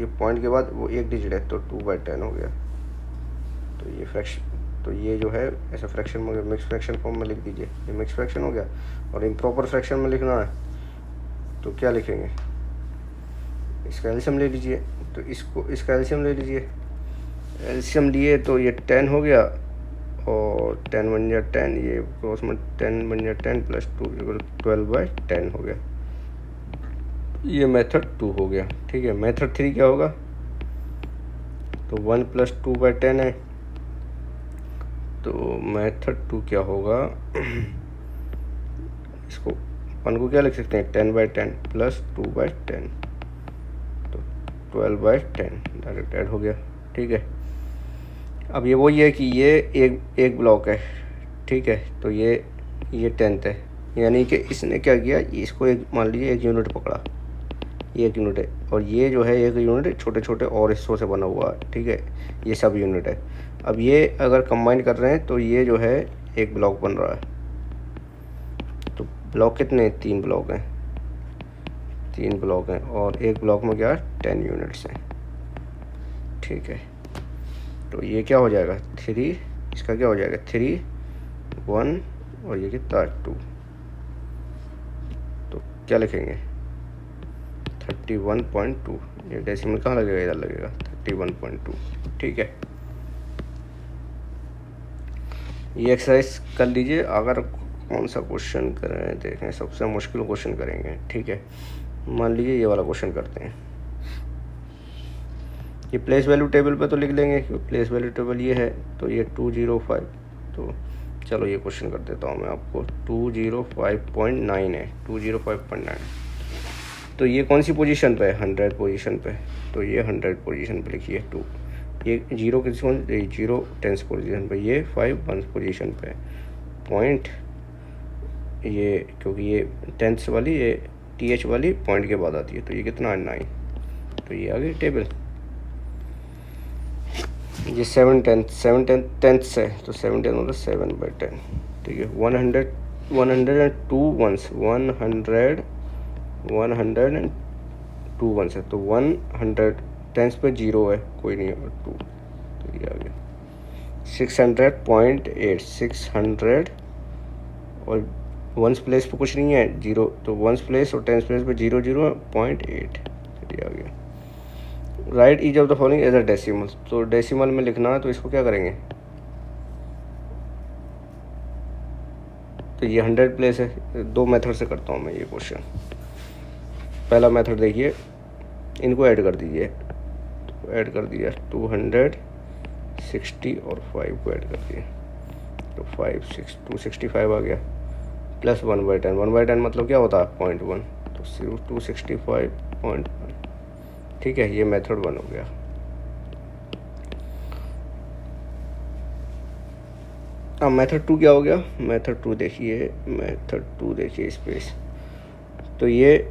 ये पॉइंट के बाद वो एक डिजिट है, तो 2/10 हो गया। तो ये फ्रैक्शन, तो ये जो है ऐसा फ्रैक्शन में मिक्स फ्रैक्शन फॉर्म में लिख दीजिए, ये मिक्स फ्रैक्शन हो गया। और इम्प्रॉपर फ्रैक्शन में लिखना है तो क्या लिखेंगे, इसका एलसीएम ले लीजिए, तो इसका एलसीएम ले लीजिए, एलसीएम लिए तो ये 10 हो गया, और 10 बन गया 10, ये क्रॉस में 10 बन गया 10 प्लस 2 इक्वल 12/10 हो गया। ये मेथड 2 हो गया, ठीक है। मेथड 3 क्या होगा, तो 1 प्लस 2/10 है, तो मेथड 2 क्या होगा, इसको 1 को क्या लिख सकते हैं 10/10 प्लस 2/10, तो 12/10 डायरेक्ट ऐड हो गया, ठीक है। अब ये वही है कि ये एक ब्लॉक है, ठीक है, तो ये 10th है, यानी कि इसने क्या किया, इसको एक मान लीजिए 1 यूनिट पकड़ा, ये 1 यूनिट है, और ये जो है 1 यूनिट छोटे छोटे और हिस्सों से बना हुआ है, ठीक है, ये सब यूनिट है। अब ये अगर कंबाइन कर रहे हैं तो ये जो है एक ब्लॉक बन रहा है। तो ब्लॉक कितने, 3 ब्लॉक हैं, 3 ब्लॉक हैं, और एक ब्लॉक में क्या 10 यूनिट्स हैं, ठीक है। तो ये क्या हो जाएगा 3, इसका क्या हो जाएगा 3 1, और ये कितना 2, तो क्या लिखेंगे 31.2, ये डेसिमल कहाँ लगेगा, इधर लगेगा 31.2, ठीक है। ये एक्सरसाइज कर लीजिए। अगर कौन सा क्वेश्चन करें, देखें, सबसे मुश्किल क्वेश्चन करेंगे, ठीक है। मान लीजिए ये वाला क्वेश्चन करते हैं, ये प्लेस वैल्यू टेबल पे तो लिख लेंगे क्योंकि प्लेस वैल्यू टेबल ये है, तो ये 205, तो चलो ये क्वेश्चन कर देता हूँ मैं आपको, 205.9 है, 205.9, तो ये कौन सी पोजीशन पे है 100 पोजीशन पे, तो ये 100 पोजीशन पे लिखिए 2, ये जीरो किसी जीरो टेंस पोजीशन पे, ये 5 वंस पोजीशन पे पॉइंट, ये क्योंकि ये टेंस वाली, ये TH वाली पॉइंट के बाद आती है, तो ये कितना है 9। तो ये आ गई टेबल। ये 7 टेंथ्स है, तो 7 टेंथ मतलब 7/10, ठीक है। 102 वंस, 102 वंस है, तो 100 टेंस पे 0 है, कोई नहीं है, 2, तो ये आ गया 600.8, 600 और वंस प्लेस पे कुछ नहीं है 0, तो वंस प्लेस और टेंस प्लेस पे 0.8, तो ये आ गया। Write each of the following as a decimal, तो डेसिमल में लिखना है, तो इसको क्या करेंगे, तो ये 100 प्लेस है। 2 मेथड से करता हूँ मैं ये क्वेश्चन। पहला मेथड देखिए, इनको ऐड कर दीजिए, तो ऐड कर दिया 260 और 5 को ऐड कर दिया, तो 265 आ गया, प्लस 1/10, 1/10 मतलब क्या होता है 0.1, तो 265.1, ठीक है। ये मेथड 1 हो गया। अब मेथड 2 क्या हो गया, मेथड 2 देखिए, स्पेस, तो ये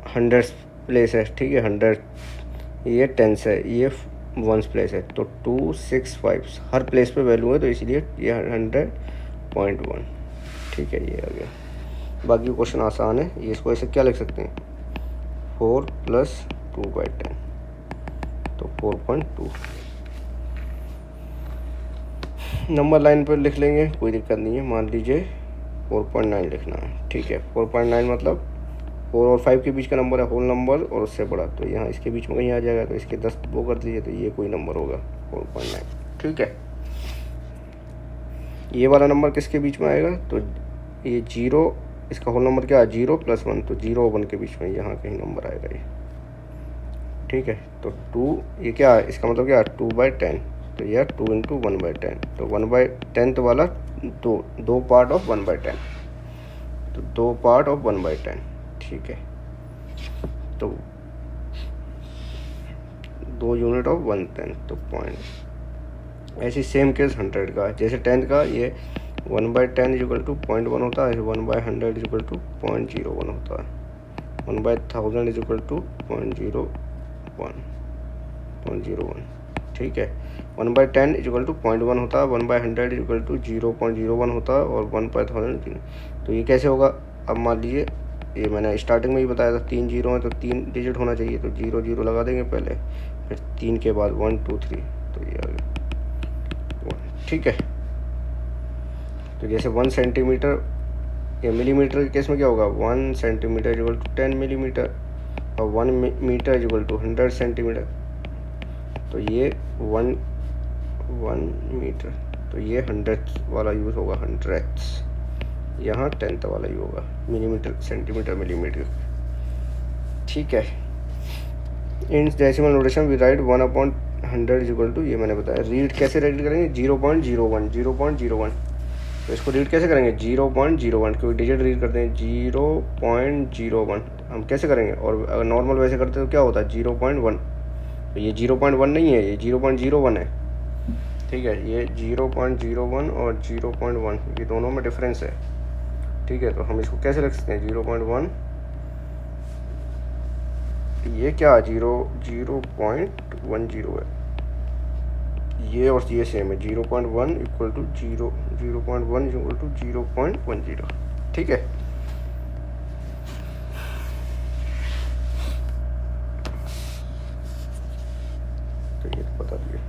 100 प्लेस है, ठीक है, 100, ये टेंस है, ये वंस प्लेस है, तो 265 हर प्लेस पे वैल्यू है, तो इसलिए ये 100.1, ठीक है, ये आ गया। बाकी क्वेश्चन आसान है, ये इसको ऐसे क्या लिख सकते हैं, 4 + 2/10, तो 4.2। नंबर लाइन पर लिख लेंगे, कोई दिक्कत नहीं है। मान लीजिए 4.9 लिखना है, ठीक है। 4.9 मतलब 4 और 5 के बीच का नंबर है, होल नंबर और उससे बड़ा, तो यहाँ इसके बीच में कहीं आ जाएगा, तो इसके 10 वो कर दीजिए, तो ये कोई नंबर होगा 4.9, ठीक है। ये वाला नंबर किसके बीच में आएगा, तो ये 0, इसका होल नंबर क्या है 0 + 1, तो 0 और 1 के बीच में यहाँ कहीं नंबर आएगा ये, ठीक है। तो 2, ये क्या है, इसका मतलब क्या है 2/10, तो यह 2 × 1/10, तो 1/10 वाला 2 पार्ट ऑफ 1/10, तो 2 पार्ट ऑफ 1/10, ठीक है। तो 2 यूनिट ऑफ 1/10, तो पॉइंट। ऐसी सेम केस 100 का, जैसे 10 का ये 1/10 = 0.1 होता है, 1/100 = 0.01 होता है, 1/1000 = 0.01, ठीक है। 1/10 = 0.1 होता है, 1/100 = 0.01 होता है, और 1/1000, तो ये कैसे होगा। अब मान लीजिए ये मैंने स्टार्टिंग में ही बताया था 3 0 है, तो 3 डिजिट होना चाहिए, तो 0 0 लगा देंगे पहले, फिर 3 के बाद 1 2 3, तो ये आ गया 1, ठीक है। तो जैसे 1 सेंटीमीटर या मिलीमीटर के केस में क्या होगा, 1 सेंटीमीटर = 10 मिलीमीटर, और 1 मीटर = 100 सेंटीमीटर, तो ये 1 मीटर, तो ये 100 वाला यूज़ होगा, 100, यहाँ 10th वाला ही होगा, मिलीमीटर सेंटीमीटर मिलीमीटर, ठीक है। In decimal notation we write 1/100 = ये मैंने बताया। रीड कैसे रीड करेंगे, 0.01, तो इसको रीड कैसे करेंगे 0.01, क्योंकि डिजिट रीड करते हैं 0.01, हम कैसे करेंगे, और अगर नॉर्मल वैसे करते तो क्या होता है 0.1, तो ये 0.1 नहीं है, ये 0.01 है, ठीक है। ये 0.01 और 0.1 ये दोनों में डिफरेंस है, ठीक है। तो हम इसको कैसे रख सकते हैं 0.1, ये क्या 0.10 है, ये और ये सेम है, 0.1 = 0.1 = 0.10, ठीक है। तो ये तो बता दिए।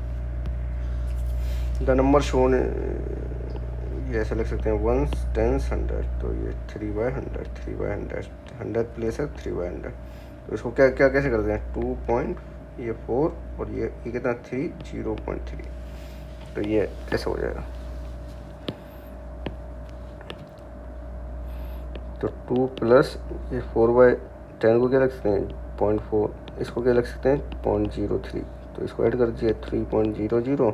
द नंबर शोन, ये ऐसा लिख सकते हैं 1 10 100, तो ये 3/100, 100 प्लेस है 3/100, तो इसको क्या क्या कैसे करते हैं 2.4 और ये कितना 3 0.3, तो ये कैसे हो जाएगा, तो 2 + ये 4/10 को क्या रख सकते हैं 0.4, इसको क्या रख सकते हैं 0.03, तो इसको ऐड कर दीजिए 3.00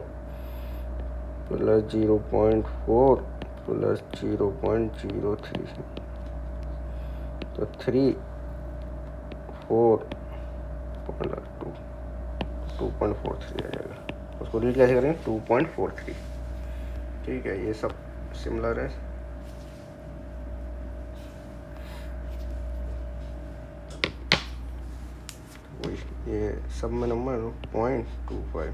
+ 0.4 + 0.03, तो 3 4 2.43 आ जाएगा। उसको रीड कैसे करेंगे 2.43। ठीक है, ये सब सिमिलर है। ये सब में नंबर 0.25।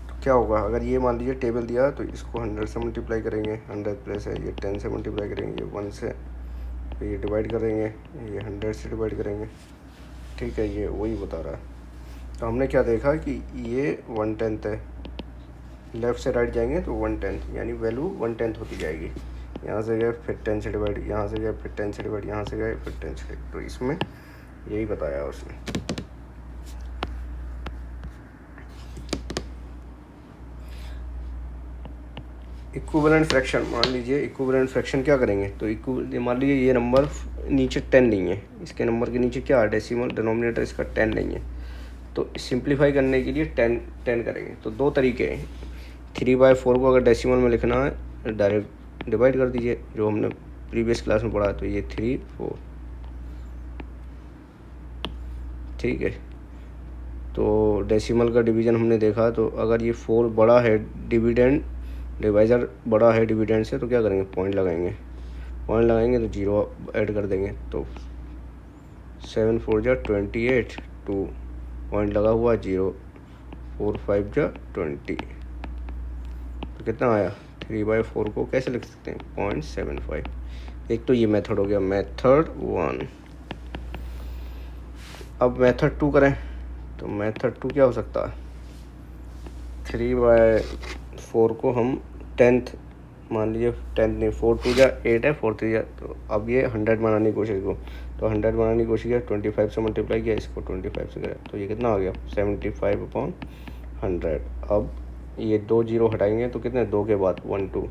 तो क्या होगा, अगर ये मान लीजिए टेबल दिया तो इसको 100 से मल्टीप्लाई करेंगे, 100 प्लस है ये 10 से मल्टीप्लाई करेंगे, ये 1 से, तो ये डिवाइड करेंगे, ये 100 से डिवाइड करेंगे। ठीक है, ये वही बता रहा है। तो हमने क्या देखा कि ये 1/10 है, लेफ़्ट से राइट जाएंगे तो 1/10, यानी वैल्यू 1/10 होती जाएगी। यहाँ से गए फिर 10 से डिवाइड, यहाँ से गए फिर 10 से डिवाइड, यहाँ से गए फिर 10 से। तो इसमें यही बताया उसने। इक्विवेलेंट फ्रैक्शन, मान लीजिए इक्विवेलेंट फ्रैक्शन क्या करेंगे, तो मान लीजिए ये नंबर नीचे 10 नहीं है, इसके नंबर के नीचे क्या है, डेसिमल, डिनोमिनेटर इसका 10 नहीं है, तो सिंप्लीफाई करने के लिए 10 करेंगे। तो दो तरीके हैं, 3/4 को अगर डेसिमल में लिखना है डायरेक्ट डिवाइड कर दीजिए, जो हमने प्रीवियस क्लास में पढ़ा है। तो ये 3 4, ठीक है। तो डेसिमल का डिवीज़न हमने देखा, तो अगर ये 4 बड़ा है डिवाइज़र बड़ा है डिविडेंड से, तो क्या करेंगे, पॉइंट लगाएंगे तो 0 ऐड कर देंगे। तो 7 4 जा 28, 2 पॉइंट लगा हुआ 0, 4 5 जा 20, तो कितना आया, 3/4 को कैसे लिख सकते हैं, 0.75। एक तो ये मेथड हो गया, मेथड 1। अब मेथड 2 करें, तो मेथड 2 क्या हो सकता है, 3/4 को हम 10th मान लीजिए, 10th नहीं, 4 2 जा 8 है, 4 3 जा, तो अब ये 100 बनाने की कोशिश को, तो 100 बनाने की कोशिश किया, 25 से मल्टीप्लाई किया, इसको 25 से किया, तो ये कितना आ गया, 75/100। अब ये 2 0 हटाएंगे तो कितने, 2 के बाद 1 2,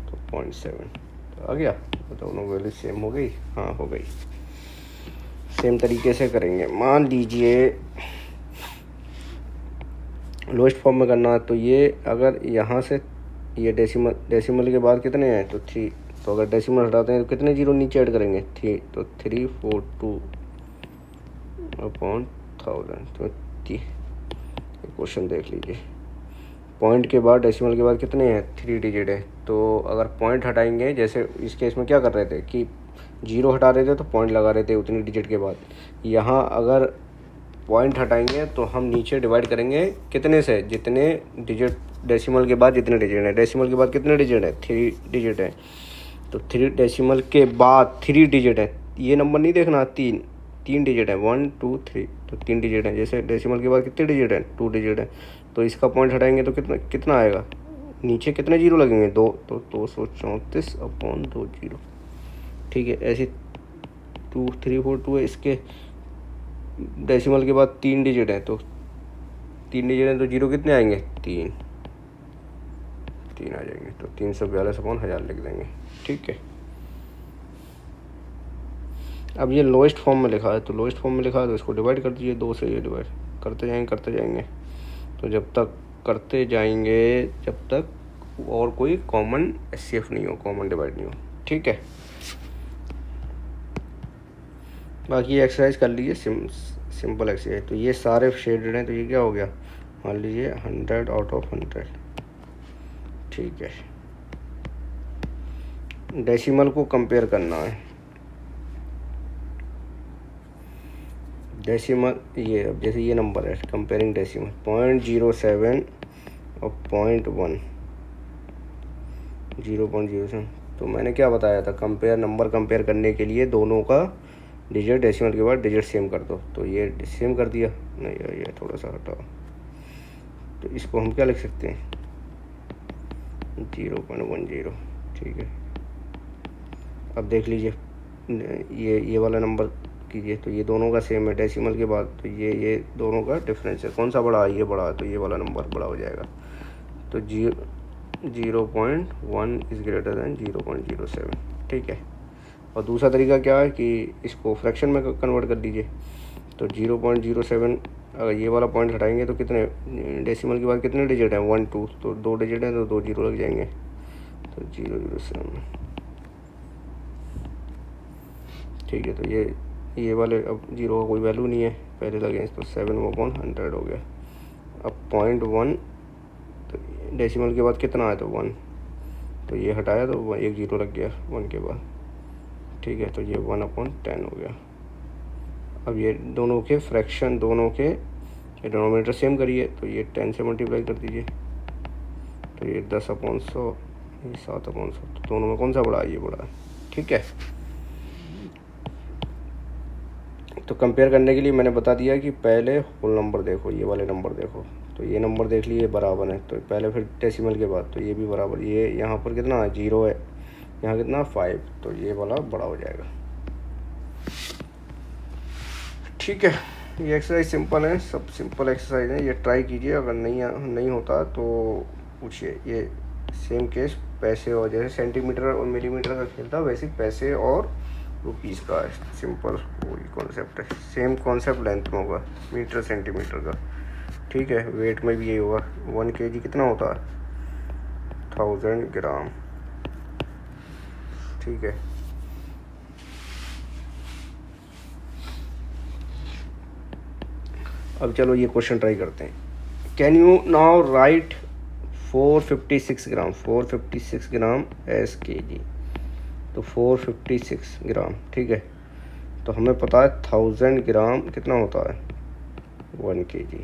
तो 0.7, तो आ गया। तो दोनों वैल्यू सेम हो गई, हाँ हो गई। सेम तरीके से करेंगे, मान लीजिए लोएस्ट फॉर्म में करना है, तो ये अगर यहाँ से ये डेसिमल के बाद कितने हैं, तो 3, तो अगर डेसिमल हटाते हैं तो कितने जीरो नीचे ऐड करेंगे, 3, तो 342/1000। तो क्वेश्चन देख लीजिए, पॉइंट के बाद डेसिमल के बाद कितने हैं, 3 डिजिट है। तो अगर पॉइंट हटाएंगे, जैसे इस केस में क्या कर रहे थे कि 0 हटा रहे थे तो पॉइंट लगा रहे थे उतनी डिजिट के बाद, यहाँ अगर पॉइंट हटाएंगे तो हम नीचे डिवाइड करेंगे कितने से, जितने डिजिट डेसिमल के बाद जितने डिजिट हैं, डेसिमल के बाद कितने डिजिट है, 3 डिजिट है, तो 3 डेसिमल के बाद 3 डिजिट है, ये नंबर नहीं देखना, 3 डिजिट है, 1 2 3, तो 3 डिजिट है। जैसे डेसिमल के बाद कितने डिजिट है, 2 डिजिट है, तो इसका पॉइंट हटाएंगे तो कितना आएगा, नीचे कितने जीरो लगेंगे, 2, तो 234/20। ठीक है, ऐसे 2 3 4 2 है, इसके डेसिमल के बाद 3 डिजिट है, तो 3 डिजिट है तो जीरो कितने आएंगे, 3 आ जाएंगे, तो 342/1000 लिख देंगे। ठीक है, अब ये लोएस्ट फॉर्म में लिखा है, तो लोएस्ट फॉर्म में लिखा है तो इसको डिवाइड कर दीजिए, 2 से ये डिवाइड करते जाएंगे, तो जब तक करते जाएंगे जब तक और कोई कॉमन एचसीएफ नहीं हो, कॉमन डिवाइड नहीं हो। ठीक है, बाकी एक्सरसाइज कर लीजिए, सिंपल एक्सरसाइज। तो ये सारे शेडेड हैं, तो ये क्या हो गया, मान लीजिए 100/100। ठीक है, डेसिमल को कंपेयर करना है, डेसिमल ये, अब जैसे ये नंबर है, कंपेयरिंग डेसिमल 0.07 और 0.1, 0.07। तो मैंने क्या बताया था, नंबर कंपेयर करने के लिए दोनों का डिजिट डेसिमल के बाद डिजिट सेम कर दो, तो ये सेम कर दिया, नहीं ये थोड़ा सा हटाओ, तो इसको हम क्या लिख सकते हैं, 0.10। ठीक है, अब देख लीजिए, ये वाला नंबर कीजिए, तो ये दोनों का सेम है डेसिमल के बाद, तो ये दोनों का डिफरेंस है, कौन सा बड़ा है, ये बड़ा है, तो ये वाला नंबर बड़ा हो जाएगा। तो 0.1 इज़ ग्रेटर दैन 0.07। ठीक है, और दूसरा तरीका क्या है कि इसको फ्रैक्शन में कन्वर्ट कर दीजिए, तो 0.07, अगर ये वाला पॉइंट हटाएंगे तो कितने, डेसिमल के बाद कितने डिजिट हैं, 1 2, तो 2 डिजिट हैं तो 2 जीरो लग जाएंगे, तो 0.07। ठीक है, तो ये ये वाले अब 0 का कोई वैल्यू नहीं है, पहले लगे तो 7/100 हो गया। अब 0.1 तो डेसिमल के बाद कितना आया तो 1, तो ये हटाया तो 1 0 लग गया 1 के बाद, ठीक है। तो ये 1/10 हो गया। अब ये दोनों के फ्रैक्शन, दोनों के डिनोमिनेटर सेम करिए, तो ये 10 से मल्टीप्लाई कर दीजिए, तो ये 10/100, ये 7/100, तो दोनों में कौन सा बड़ा है, ये बड़ा है, ठीक है। तो कंपेयर करने के लिए मैंने बता दिया कि पहले होल नंबर देखो, ये वाले नंबर देखो, तो ये नंबर देख लिए बराबर है, तो पहले फिर डेसिमल के बाद, तो ये भी बराबर, ये यहाँ पर कितना है 0 है, यहाँ कितना 5, तो ये वाला बड़ा हो जाएगा, ठीक है। ये एक्सरसाइज सिंपल है, सब सिंपल एक्सरसाइज है, ये ट्राई कीजिए। अगर नहीं होता तो पूछिए। ये सेम केस पैसे और जैसे सेंटीमीटर और मिलीमीटर का खेल था, वैसे पैसे और रुपीस का है, सिंपल वही कॉन्सेप्ट है। सेम कॉन्सेप्ट लेंथ में होगा, मीटर सेंटीमीटर का, ठीक है। वेट में भी यही होगा। 1 kg कितना होता है 1000 ग्राम, ठीक है। अब चलो ये क्वेश्चन ट्राई करते हैं। Can you now right 456 gram, 456 gram S kg, तो 456 ग्राम, ठीक है। तो हमें पता है 1000 ग्राम कितना होता है 1 kg,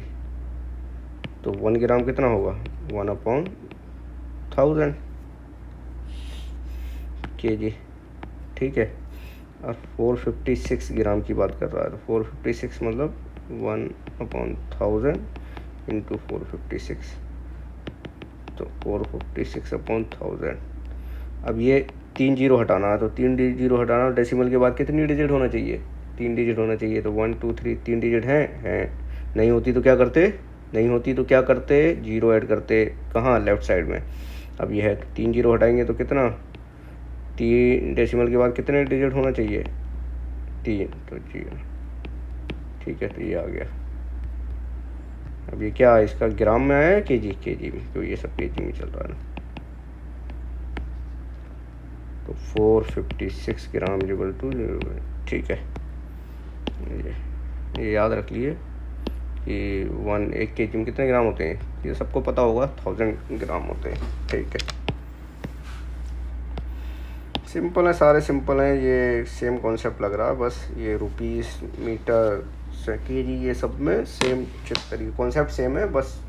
तो 1 ग्राम कितना होगा 1/1000 kg, ठीक है। और 456 ग्राम की बात कर रहा है, तो 456 मतलब 1/1000 इंटू 456, तो 456/1000। अब ये 3 जीरो हटाना है, तो 3 जीरो हटाना, डेसिमल के बाद कितनी डिजिट होना चाहिए 3 डिजिट होना चाहिए, तो 1 2 3 3 डिजिट हैं। नहीं होती तो क्या करते, 0 ऐड करते, कहाँ लेफ़्ट साइड में। अब ये है 3 जीरो हटाएंगे तो कितना, 3 डेसिमल के बाद कितने डिजिट होना चाहिए 3, तो 0, ठीक है। तो ये आ गया। अब ये क्या है, इसका ग्राम में आया है केजी में, तो ये सब केजी में चल रहा है ना। तो 456 ग्राम इक्वल टू, ठीक है। ये याद रख लिए कि 1 kg में कितने ग्राम होते हैं, ये सबको पता होगा 1000 ग्राम होते हैं, ठीक है। सिंपल है, सारे सिंपल हैं, ये सेम कॉन्सेप्ट लग रहा है, बस ये रुपीस मीटर केजी ये सब में सेम तरीके कॉन्सेप्ट सेम है, बस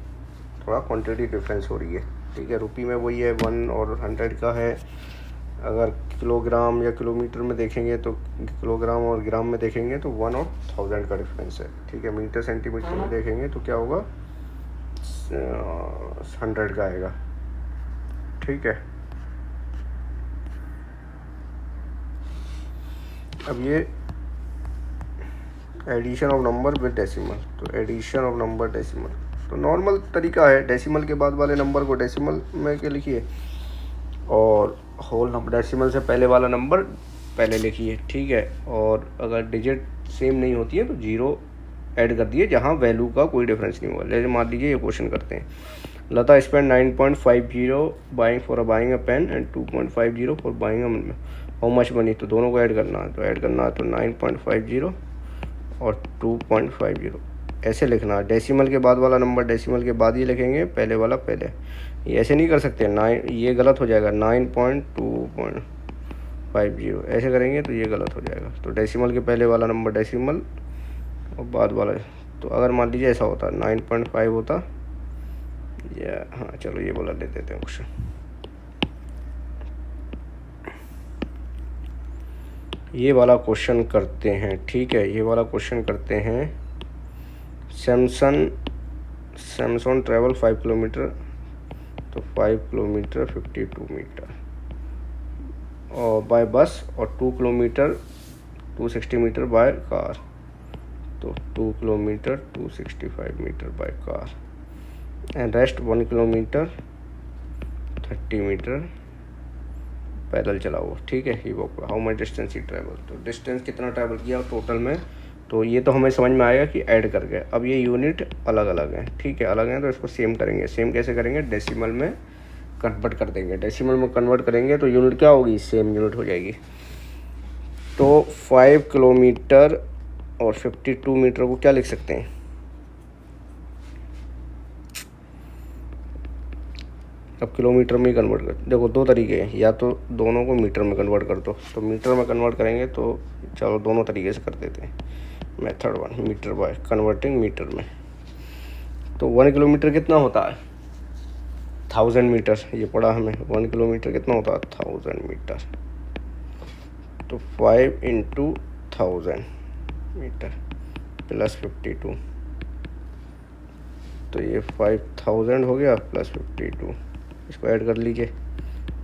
थोड़ा क्वांटिटी डिफरेंस हो रही है, ठीक है। रुपी में वही है 1 और 100 का है। अगर किलोग्राम या किलोमीटर में देखेंगे तो किलोग्राम और ग्राम में देखेंगे तो 1 और 1000 का डिफरेंस है, ठीक है। मीटर सेंटीमीटर में देखेंगे तो क्या होगा 100 का आएगा, ठीक है। अब ये addition of number with decimal, तो एडिशन ऑफ नंबर डेसिमल, तो नॉर्मल तरीका है, डेसिमल के बाद वाले नंबर को डेसिमल में के लिखिए और होल नंबर डेसिमल से पहले वाला नंबर पहले लिखिए, ठीक है। और अगर डिजिट सेम नहीं होती है तो 0 ऐड कर दिए जहाँ वैल्यू का कोई डिफरेंस नहीं हुआ। जैसे मान लीजिए ये क्वेश्चन करते हैं, Lata spend 9.50 buying for buying a pen and 2.50 for buying how much money, तो दोनों को ऐड करना है, तो ऐड करना है तो 9.50 और 2.50 ऐसे लिखना है। डेसिमल के बाद वाला नंबर डेसिमल के बाद ही लिखेंगे, पहले वाला पहले, ये ऐसे नहीं कर सकते 9, ये गलत हो जाएगा। 9.2.50 ऐसे करेंगे तो ये गलत हो जाएगा। तो डेसिमल के पहले वाला नंबर डेसिमल और बाद वाला, तो अगर मान लीजिए ऐसा होता 9.5 होता, या हाँ चलो ये बोला ले देते हैं क्वेश्चन। ये वाला क्वेश्चन करते हैं, ठीक है। ये वाला क्वेश्चन करते हैं। सैमसंग ट्रैवल 5 किलोमीटर, तो 5 किलोमीटर 52 मीटर और बाय बस, और 2 किलोमीटर 260 मीटर बाय कार, तो 2 kilometre 265 metre by car and rest 1 kilometre 30 metre पैदल चला हुआ, ठीक है। He walk, how much distance he travel, तो डिस्टेंस कितना ट्रैवल किया टोटल में, तो ये तो हमें समझ में आएगा कि ऐड कर गए। अब ये यूनिट अलग अलग हैं, ठीक है, अलग हैं, तो इसको सेम करेंगे। सेम कैसे करेंगे, डेसिमल में कन्वर्ट कर देंगे। डेसिमल में कन्वर्ट करेंगे तो यूनिट क्या होगी, सेम यूनिट हो जाएगी। तो 5 किलोमीटर और 52 मीटर को क्या लिख सकते हैं? अब किलोमीटर में ही कन्वर्ट कर, देखो दो तरीके हैं, या तो दोनों को मीटर में कन्वर्ट कर दो, तो मीटर में कन्वर्ट करेंगे तो चलो दोनों तरीके से कर देते हैं। Method 1, metre by converting metre में। तो 1 किलोमीटर कितना होता है? 1000 मीटर। ये पढ़ा हमें, 1 किलोमीटर कितना होता है? 1000 मीटर। तो 5 इंटू 1000 मीटर प्लस 52, तो ये 5000 हो गया प्लस 52, इसको ऐड कर लीजिए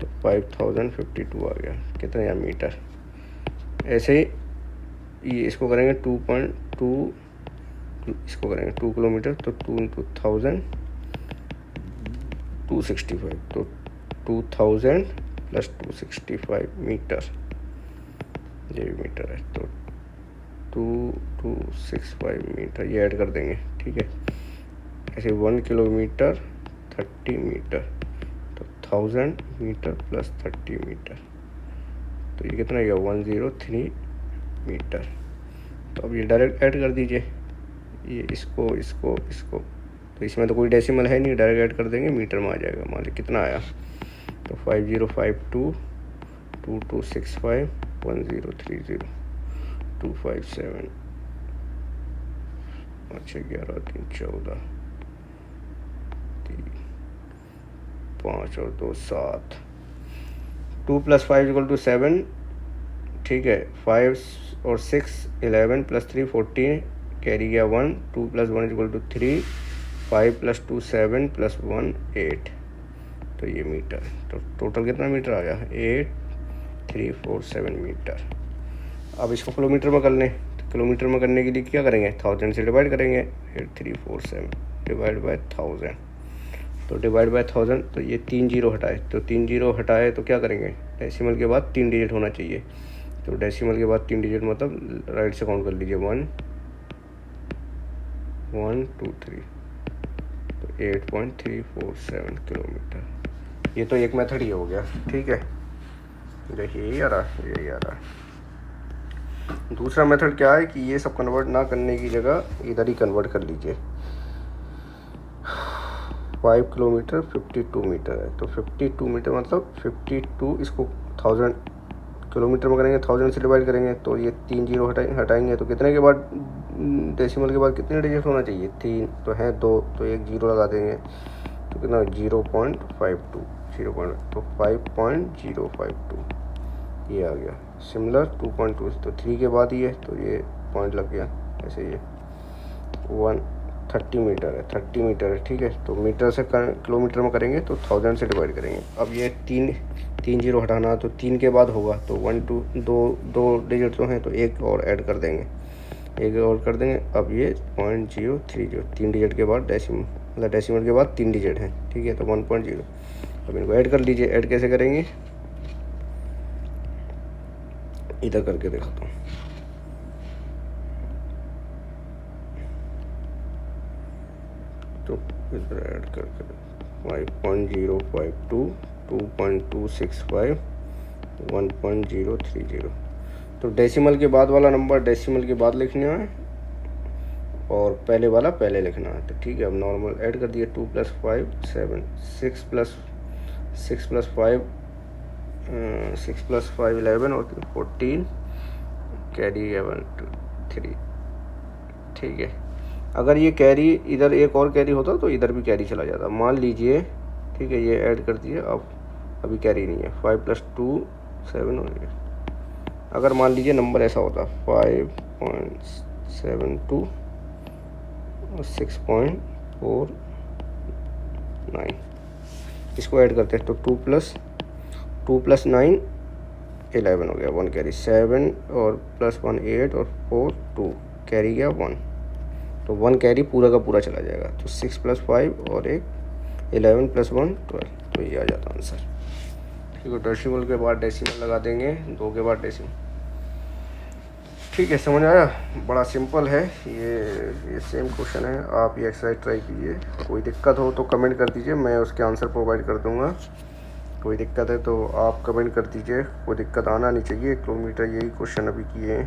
तो 5052 आ गया। कितना या मीटर। ऐसे ही ये इसको करेंगे 2.2, इसको करेंगे 2 किलोमीटर, तो 2 इंटू 1000 265, तो 2000 प्लस 265 मीटर, ये भी मीटर है, तो 2265 मीटर ये ऐड कर देंगे। ठीक है, ऐसे 1 किलोमीटर 30 मीटर, तो 1000 मीटर प्लस 30 मीटर, तो ये कितना गया? 103 मीटर। तो अब ये डायरेक्ट ऐड कर दीजिए, ये इसको इसको इसको, तो इसमें तो कोई डेसिमल है नहीं, डायरेक्ट ऐड कर देंगे, मीटर में आ जाएगा। मान लीजिए कितना आया, तो 5052 2265 1030 257, अच्छा 11 3 14 5 और 2 7, 2 + 5 = 7। ठीक है, 5 और 6 11 + 3 14, कैरी गया 1, 2 + 1 = 3, 5 + 2 7 + 1 8, तो ये मीटर। तो टोटल कितना मीटर आ गया? 8347 मीटर। अब इसको किलोमीटर में कर लें, तो किलोमीटर में करने के लिए क्या करेंगे? 1000 से डिवाइड करेंगे, 8347 डिवाइड बाय 1000, तो डिवाइड बाय 1000, तो ये 3 जीरो हटाए, तो 3 जीरो हटाए तो क्या करेंगे? डेसिमल के बाद 3 डिजिट होना चाहिए, तो डेसिमल के बाद 3 डिजिट मतलब राइट से काउंट कर लीजिए, 1 1 2 3, तो 8.347 किलोमीटर। ये तो एक मेथड ही हो गया। ठीक है, देखिए यही आ रहा है, यही आ रहा है। दूसरा मेथड क्या है कि ये सब कन्वर्ट ना करने की जगह इधर ही कन्वर्ट कर लीजिए। 5 किलोमीटर 52 मीटर है, तो 52 मीटर मतलब 52, इसको 1000 किलोमीटर में करेंगे, 1000 से डिवाइड करेंगे, तो ये 3 जीरो हटाएंगे, तो कितने के बाद डेसिमल के बाद कितने डिजिट होना चाहिए? 3, तो है 2, तो एक जीरो लगा देंगे, तो कितना? 0.52, तो 5.052 ये आ गया। सिमिलर 2.2, तो 3 के बाद ये, तो ये पॉइंट लग गया। ऐसे ये 130 मीटर है, 30 मीटर है। ठीक है, तो मीटर से किलोमीटर में करेंगे तो 1000 से डिवाइड करेंगे। अब ये 3 जीरो हटाना, तो 3 के बाद होगा, तो 1 2 दो डिजिट तो हैं, तो एक और ऐड कर देंगे, एक और कर देंगे। अब ये 0.030, 3 डिजिट के बाद डेसिमल, मतलब डेसिमल के बाद 3 डिजिट हैं। ठीक है, तो 1.0। अब इनको ऐड कर लीजिए। ऐड कैसे करेंगे? इधर करके दिखाता हूँ। तो इधर ऐड करके 5.052 2.265 1.030, तो डेसिमल के बाद वाला नंबर डेसिमल के बाद लिखना है और पहले वाला पहले लिखना है। तो ठीक है, अब नॉर्मल ऐड कर दिए, 2 + 5 7, 6 + 5 11 और 14, कैरी 1 2 3। ठीक है, अगर ये कैरी इधर एक और कैरी होता तो इधर भी कैरी चला जाता, मान लीजिए। ठीक है, ये ऐड कर दिए। अब अभी कैरी नहीं है, 5 + 2 7 हो गया। अगर मान लीजिए नंबर ऐसा होता 5.72 और 6.49, इसको ऐड करते हैं, तो 2 + 9 11 हो गया, 1 कैरी, 7 और +1 8 और 4 2, कैरी गया 1, तो 1 कैरी पूरा का पूरा चला जाएगा। तो 6 + 5 और एक 11 + 1 12, तो ये आ जाता आंसर। ठीक है, डेसिमल के बाद डेसिमल लगा देंगे, 2 के बाद डेसिमल। ठीक है, समझ आया? बड़ा सिंपल है ये सेम क्वेश्चन है। आप ये एक्सरसाइज ट्राई कीजिए, कोई दिक्कत हो तो कमेंट कर दीजिए, मैं उसके आंसर प्रोवाइड कर दूंगा। कोई दिक्कत है तो आप कमेंट कर दीजिए, कोई दिक्कत आना नहीं चाहिए। किलोमीटर यही क्वेश्चन अभी किए हैं,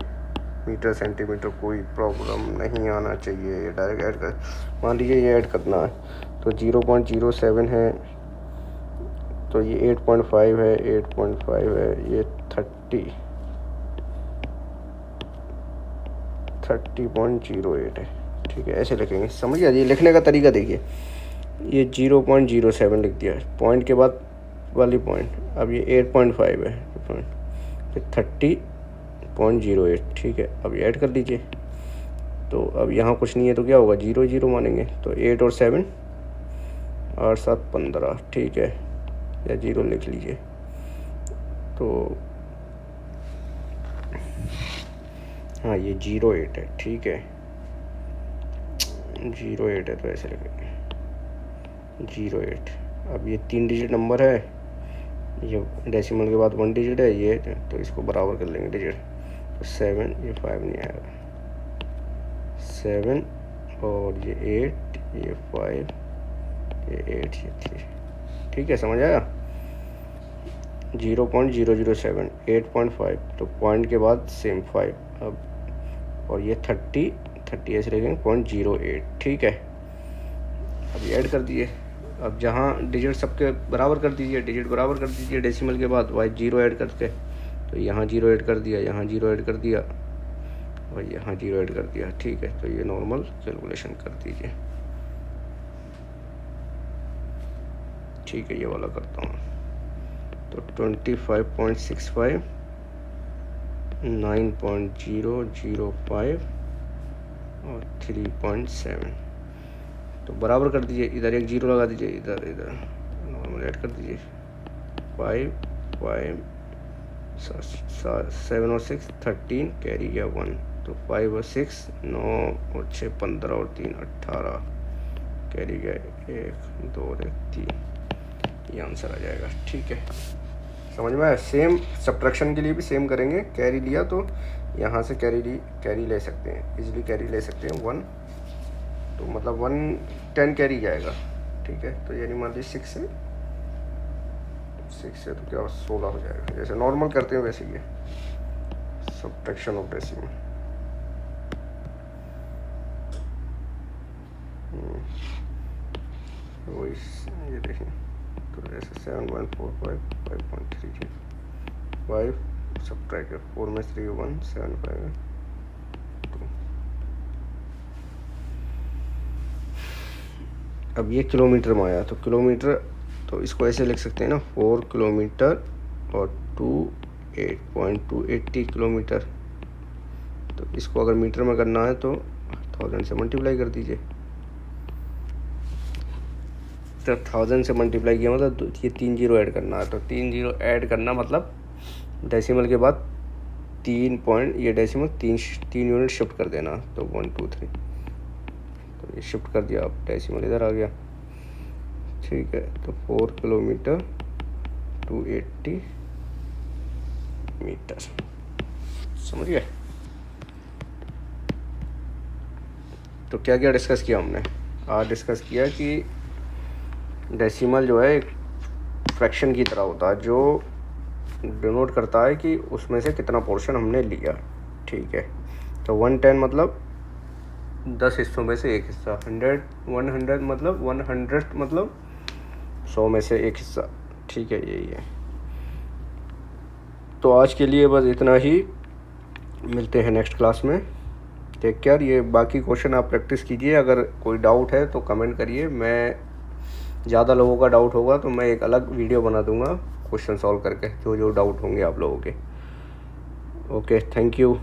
मीटर सेंटीमीटर कोई प्रॉब्लम नहीं आना चाहिए। ये डायरेक्ट ऐड कर, मान लीजिए ये ऐड करना है तो 0.07 है, तो ये 8.5 है, 8.5 है, ये 30.08 है। ठीक है, ऐसे लिखेंगे, समझ गया। ये लिखने का तरीका देखिए, ये 0.07 लिख दिया पॉइंट के बाद वाली पॉइंट, अब ये 8.5 है, फिर 30.08। ठीक है, अब ये ऐड कर दीजिए। तो अब यहाँ कुछ नहीं है तो क्या होगा, 0 0 मानेंगे, तो 8 और 7 8 7 15। ठीक है, या 0 लिख लीजिए। तो हाँ, ये 08 है। ठीक है, 08 है तो ऐसे लिखेंगे 08। अब ये 3 डिजिट नंबर है, ये डेसिमल के बाद 1 डिजिट है ये, तो इसको बराबर कर लेंगे डिजिट। तो 7, ये 5 नहीं आएगा, 7 और ये 8, ये 5, ये 8, ये 3। ठीक है, समझ आया। 0.007 8.5, तो पॉइंट के बाद सेम 5। अब और ये 30 ऐसे लिखेंगे 0.08। ठीक है, अब ये ऐड कर दिए। अब जहाँ डिजिट सबके बराबर कर दीजिए, डिजिट बराबर कर दीजिए डेसिमल के बाद, वाई 0 ऐड करके, तो यहाँ 0 ऐड कर दिया, यहाँ 0 ऐड कर दिया और यहाँ 0 ऐड कर दिया। ठीक है, तो ये नॉर्मल कैलकुलेशन कर दीजिए। ठीक है, ये वाला करता हूँ। तो 25.65 9.005 और 3.7, तो बराबर कर दीजिए। इधर एक 0 लगा दीजिए, इधर नॉर्मल ऐड कर दीजिए। 5 7 और 6 13, कैरी गया 1, तो 5 और 6 9 और 6 15 और 3 18, कैरी गया 1 2 और 1 3। ये आंसर आ जाएगा। ठीक है, समझ में आया। सेम सब्ट्रैक्शन के लिए भी सेम करेंगे। कैरी लिया तो यहाँ से कैरी ले सकते हैं, इजीली कैरी ले सकते हैं 1, तो मतलब 110 कैरी जाएगा। ठीक है, तो यानी मान लीजिए 6 से तो क्या 16 हो जाएगा। जैसे नॉर्मल करते हैं वैसे ही सब्ट्रैक्शन ऑफ डेसिमल। वही ये देखें, तो जैसे 7.45 5.3 5 सब्ट्रैक्ट 4 में 3 1 7 5 2। अब ये किलोमीटर में आया, तो किलोमीटर तो इसको ऐसे लिख सकते हैं ना, 4 किलोमीटर और 8.280 किलोमीटर। तो इसको अगर मीटर में करना है तो 1000 से मल्टीप्लाई कर दीजिए। तो 1000 से मल्टीप्लाई किया मतलब ये 3 0 ऐड करना है, तो 3 0 ऐड करना मतलब डेसिमल के बाद 3 पॉइंट, ये डेसिमल 3 यूनिट शिफ्ट कर देना। तो 1 2 3, तो ये शिफ्ट कर दिया, अब डेसिमल इधर आ गया। ठीक है, तो 4 किलोमीटर 280 मीटर। समझ गए। तो क्या क्या डिस्कस किया हमने आज? डिस्कस किया कि डेसिमल जो है एक फ्रैक्शन की तरह होता है, जो डिनोट करता है कि उसमें से कितना पोर्शन हमने लिया। ठीक है, तो 110 मतलब 10 हिस्सों में से एक हिस्सा। 100 मतलब 100 मतलब 100 में से एक हिस्सा। ठीक है, यही है। तो आज के लिए बस इतना ही, मिलते हैं नेक्स्ट क्लास में। Take care. ये बाकी क्वेश्चन आप प्रैक्टिस कीजिए, अगर कोई डाउट है तो कमेंट करिए। मैं ज़्यादा लोगों का डाउट होगा तो मैं एक अलग वीडियो बना दूंगा क्वेश्चन सॉल्व करके, जो डाउट होंगे आप लोगों के। Okay, thank you.